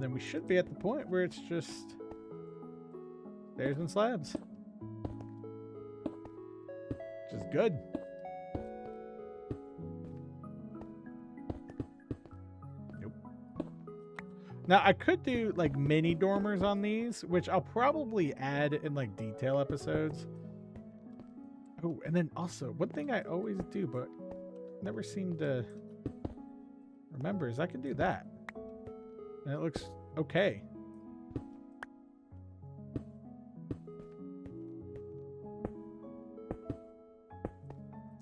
Then we should be at the point where it's just stairs and slabs. Which is good. Nope. Now I could do like mini dormers on these, which I'll probably add in like detail episodes. Oh, and then also one thing I always do but never seem to remember is I can do that. And it looks okay.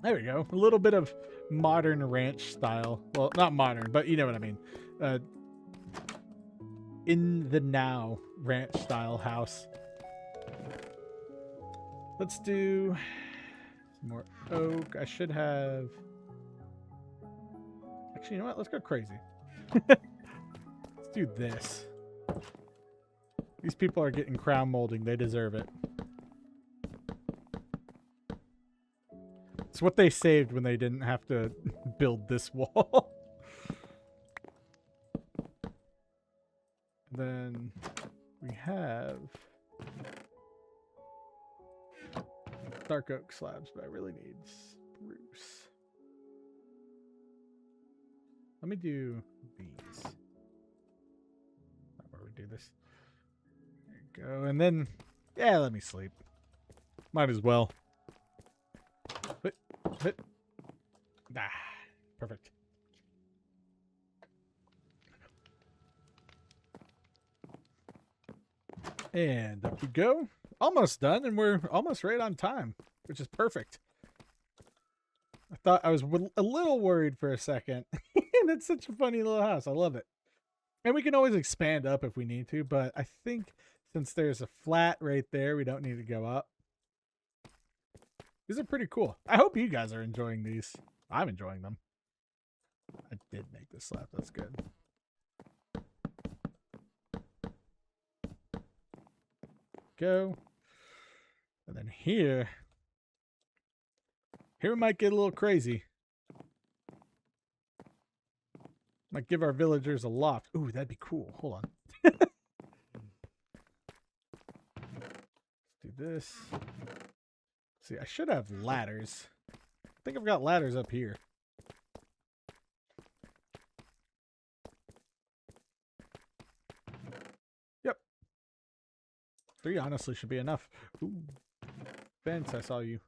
There we go. A little bit of modern ranch style. Well, not modern, but you know what I mean. In the now ranch style house. Let's do some more oak. I should have... Actually, you know what? Let's go crazy. Do this. These people are getting crown molding. They deserve it. It's what they saved when they didn't have to build this wall. Then we have dark oak slabs, but I really need spruce. Let me do these. Do this. There you go. And then, yeah, let me sleep. Might as well. Perfect. And up we go. Almost done, and we're almost right on time, which is perfect. I thought I was a little worried for a second. And it's such a funny little house. I love it. And we can always expand up if we need to, but I think since there's a flat right there, we don't need to go up. These are pretty cool. I hope you guys are enjoying these. I'm enjoying them. I did make this slab. That's good. Go. And then here we might get a little crazy. Might give our villagers a loft. Ooh, that'd be cool. Hold on. Let's do this. See, I should have ladders. I think I've got ladders up here. 3 honestly should be enough. Ooh. Vince, I saw you.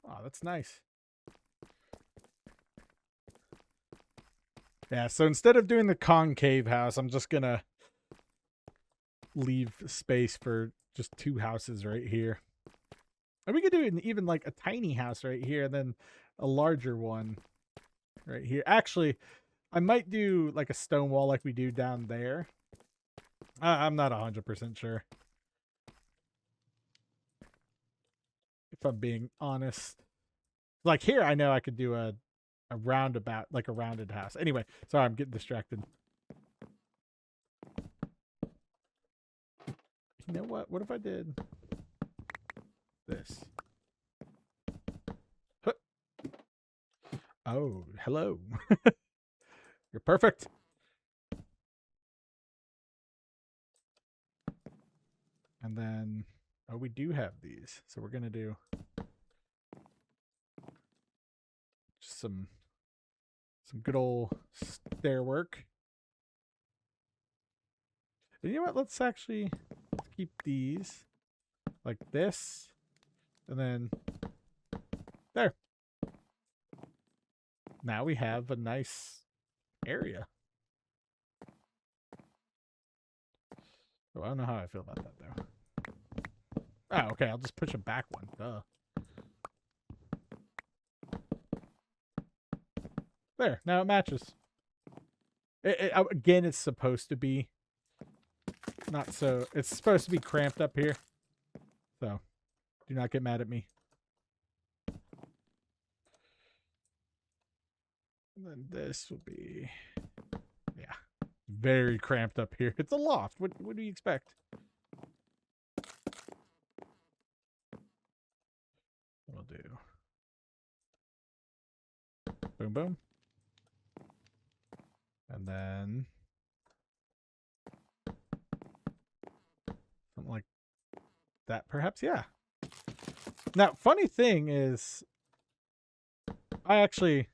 Oh, that's nice. Yeah, so instead of doing the concave house, I'm just gonna leave space for just 2 houses right here. And we could do even like a tiny house right here, and then a larger one right here. Actually, I might do like a stone wall like we do down there. I'm not 100% sure, if I'm being honest. Like here, I know I could do a roundabout, like a rounded house. Anyway, sorry, I'm getting distracted. You know what? What if I did this? Huh. Oh, hello. You're perfect. And then, oh, we do have these. So we're going to do just some good old stair work. And you know what? Let's actually keep these like this. And then there. Now we have a nice area. Oh, I don't know how I feel about that, though. Oh, okay. I'll just push a back one. Duh. There. Now it matches. Again, it's supposed to be not so... It's supposed to be cramped up here. So, do not get mad at me. And then this will be... Yeah. Very cramped up here. It's a loft. What do you expect? We'll do... Boom, boom. And then... something like that, perhaps? Yeah. Now, funny thing is... I actually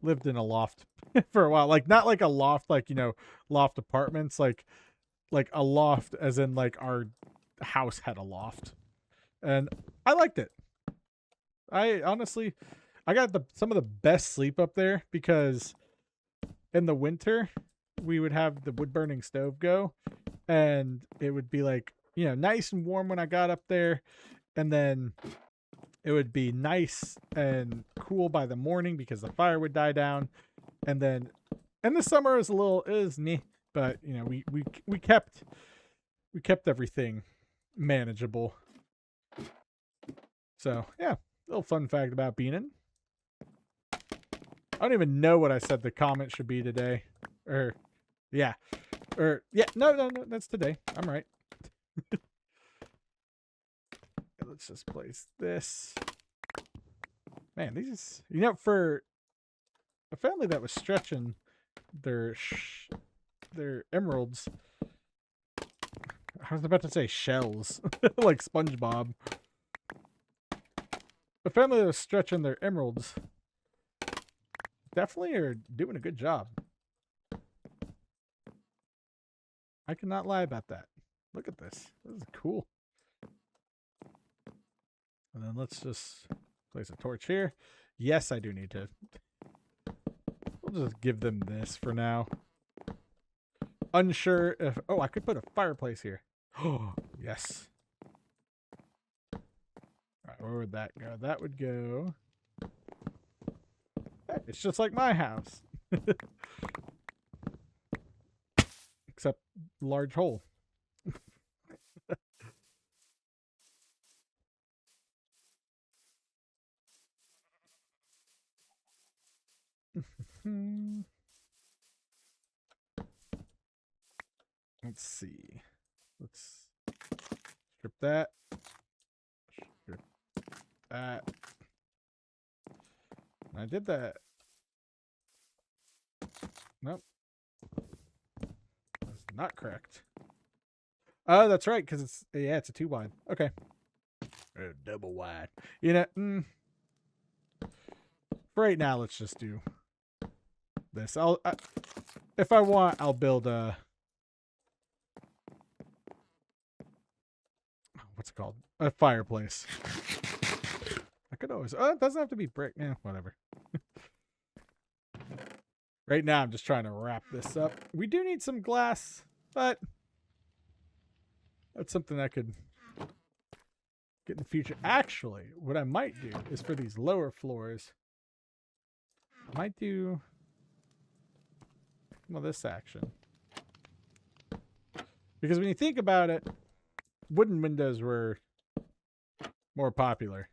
lived in a loft for a while. Like, not like a loft, like, you know, loft apartments. Like a loft as in, like, our house had a loft. And I liked it. I honestly... I got some of the best sleep up there because in the winter we would have the wood burning stove go and it would be like, you know, nice and warm when I got up there, and then it would be nice and cool by the morning because the fire would die down, and then in the summer it was meh, but you know, we kept everything manageable. So yeah, little fun fact about Beanin. I don't even know what I said the comment should be today. No, that's today. I'm right. Let's just place this. Man, these, you know, for a family that was stretching their emeralds. I was about to say shells, like SpongeBob. A family that was stretching their emeralds definitely are doing a good job. I cannot lie about that. Look at this. This is cool. And then let's just place a torch here. Yes, I do need to. We'll just give them this for now. Unsure if... Oh, I could put a fireplace here. Oh, yes. All right, where would that go? That would go... It's just like my house. Except large hole. Let's see. Let's strip that. Strip that. I did that. Nope. That's not correct. Oh, that's right, because it's a 2 wide. Okay. Or double wide. You know, for right now, let's just do this. If I want, I'll build a what's it called? A fireplace. I could always, oh, it doesn't have to be brick. Yeah, whatever. Right now, I'm just trying to wrap this up. We do need some glass, but that's something I could get in the future. Actually, what I might do is for these lower floors, I might do, well, this action. Because when you think about it, wooden windows were more popular.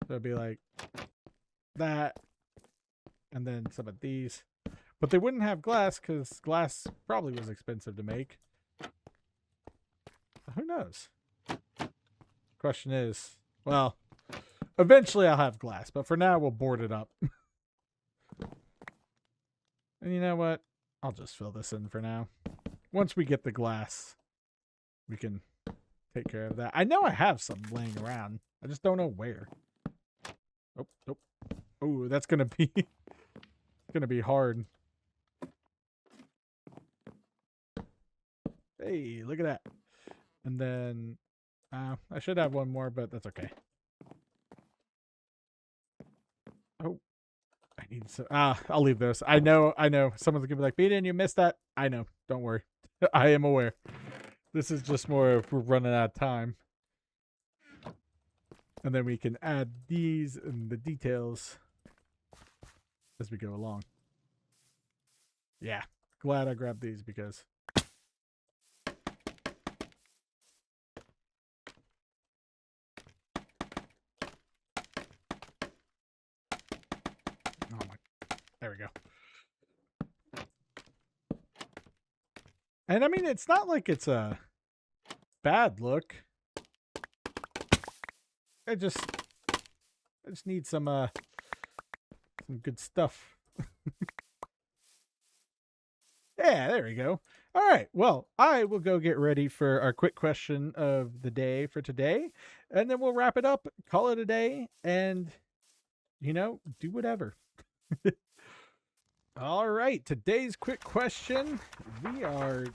So it'd be like that, and then some of these. But they wouldn't have glass because glass probably was expensive to make. Who knows? Question is, well, eventually I'll have glass, but for now we'll board it up. And you know what? I'll just fill this in for now. Once we get the glass, we can take care of that. I know I have some laying around. I just don't know where. Oh, nope. Oh, that's gonna be gonna be hard. Hey, look at that. And then I should have one more, but that's okay. Oh, I need some. I'll leave those. I know. Someone's gonna be like, Beaton, you missed that. I know. Don't worry. I am aware. This is just more of we're running out of time. And then we can add these and the details as we go along. Yeah, glad I grabbed these because oh my, there we go. And I mean, it's not like it's a bad look. I just need some good stuff. Yeah, there we go. All right. Well, I will go get ready for our quick question of the day for today, and then we'll wrap it up, call it a day, and do whatever. All right, today's quick question. We are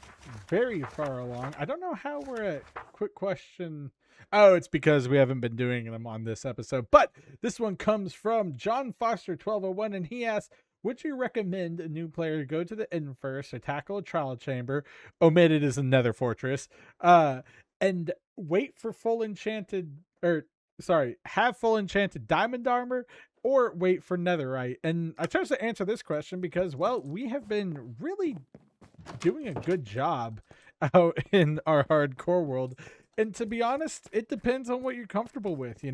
very far along. I don't know how we're at quick question. Oh, it's because we haven't been doing them on this episode. But this one comes from John Foster 1201, and he asks, would you recommend a new player go to the inn first or tackle a trial chamber, omitted as a nether fortress, and wait for full enchanted, have full enchanted diamond armor, or wait for netherite? And I chose to answer this question because, well, we have been really doing a good job out in our hardcore world. And to be honest, it depends on what you're comfortable with,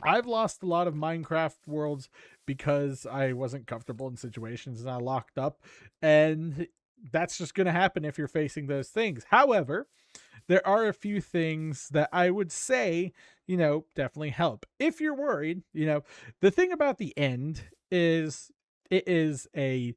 I've lost a lot of Minecraft worlds because I wasn't comfortable in situations and I locked up. And that's just going to happen if you're facing those things. However, there are a few things that I would say, definitely help. If you're worried, the thing about the end is it's the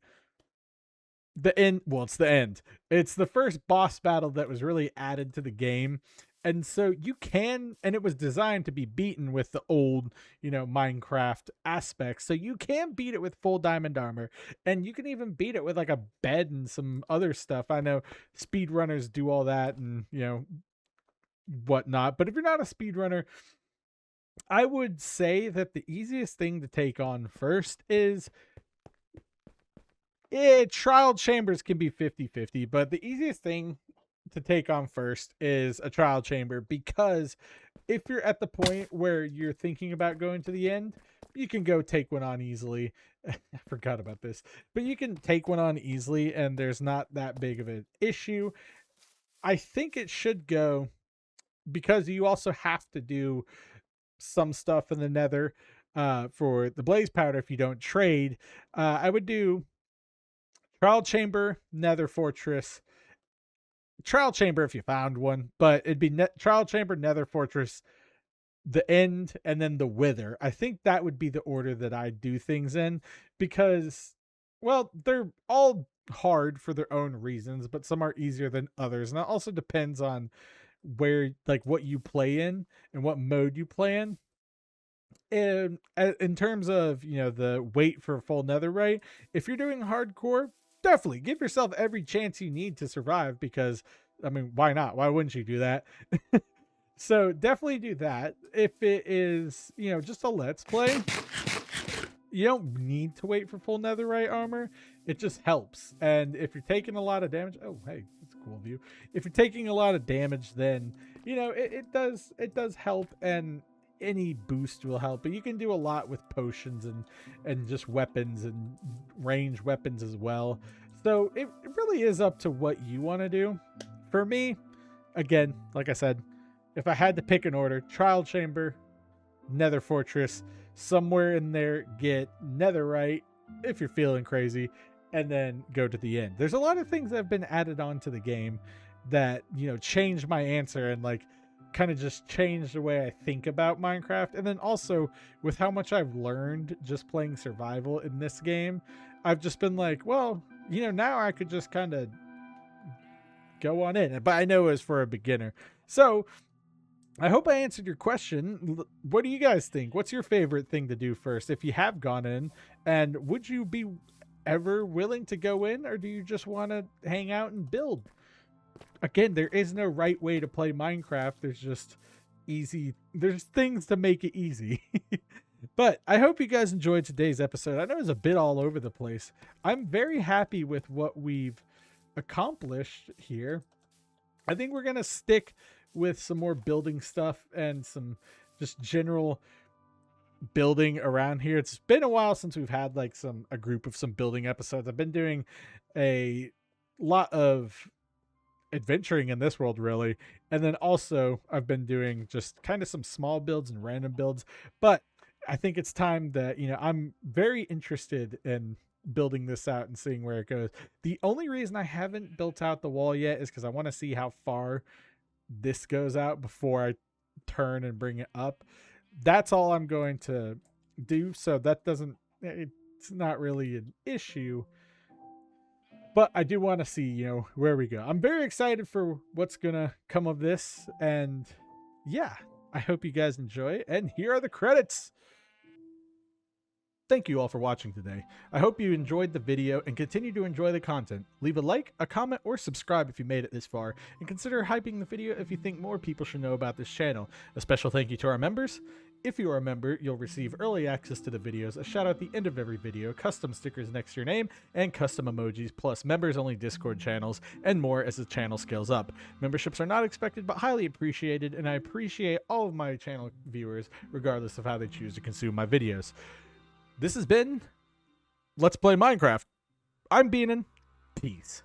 end. It's the first boss battle that was really added to the game. And so you can, and it was designed to be beaten with the old, Minecraft aspects. So you can beat it with full diamond armor, and you can even beat it with like a bed and some other stuff. I know speedrunners do all that and, whatnot. But if you're not a speedrunner, I would say that the easiest thing to take on first is trial chambers can be 50-50, but the easiest thing to take on first is a trial chamber, because if you're at the point where you're thinking about going to the end, you can go take one on easily. I forgot about this, but you can take one on easily and there's not that big of an issue. I think it should go, because you also have to do some stuff in the nether for the blaze powder if you don't trade. I would do trial chamber, nether fortress, trial chamber if you found one, but it'd be trial chamber, nether fortress, the end, and then the wither. I think that would be the order that I do things in, because, well, they're all hard for their own reasons, but some are easier than others. And it also depends on where, like, what you play in and what mode you play in. And in terms of, the wait for full netherite, if you're doing hardcore, definitely give yourself every chance you need to survive, because, I mean, why not? Why wouldn't you do that? So definitely do that. If it is, just a let's play, you don't need to wait for full netherite armor. It just helps. And if you're taking a lot of damage, oh hey, that's a cool view. If you're taking a lot of damage, then it does help, and any boost will help. But you can do a lot with potions and just weapons and range weapons as well. So it really is up to what you want to do. For me, again, like I said, if I had to pick an order, trial chamber, nether fortress, somewhere in there get netherite if you're feeling crazy, and then go to the end. There's a lot of things that have been added on to the game that change my answer, and like kind of just change the way I think about Minecraft. And then also with how much I've learned just playing survival in this game, I've just been like, well, now I could just kind of go on in, but I know it's for a beginner. So I hope I answered your question. What do you guys think? What's your favorite thing to do first if you have gone in? And would you be ever willing to go in, or do you just want to hang out and build? Again, there is no right way to play Minecraft. There's things to make it easy. But I hope you guys enjoyed today's episode. I know it's a bit all over the place. I'm very happy with what we've accomplished here. I think we're going to stick with some more building stuff and some just general building around here. It's been a while since we've had like a group of some building episodes. I've been doing a lot of adventuring in this world, really, and then also I've been doing just kind of some small builds and random builds. But I think it's time that I'm very interested in building this out and seeing where it goes. The only reason I haven't built out the wall yet is because I want to see how far this goes out before I turn and bring it up. That's all I'm going to do. So it's not really an issue, but I do want to see, where we go. I'm very excited for what's going to come of this. And yeah, I hope you guys enjoy. And here are the credits. Thank you all for watching today. I hope you enjoyed the video and continue to enjoy the content. Leave a like, a comment, or subscribe if you made it this far, and consider hyping the video if you think more people should know about this channel. A special thank you to our members. If you are a member, you'll receive early access to the videos, a shout out at the end of every video, custom stickers next to your name, and custom emojis, plus members-only Discord channels, and more as the channel scales up. Memberships are not expected but highly appreciated, and I appreciate all of my channel viewers, regardless of how they choose to consume my videos. This has been Let's Play Minecraft. I'm Beanin. Peace.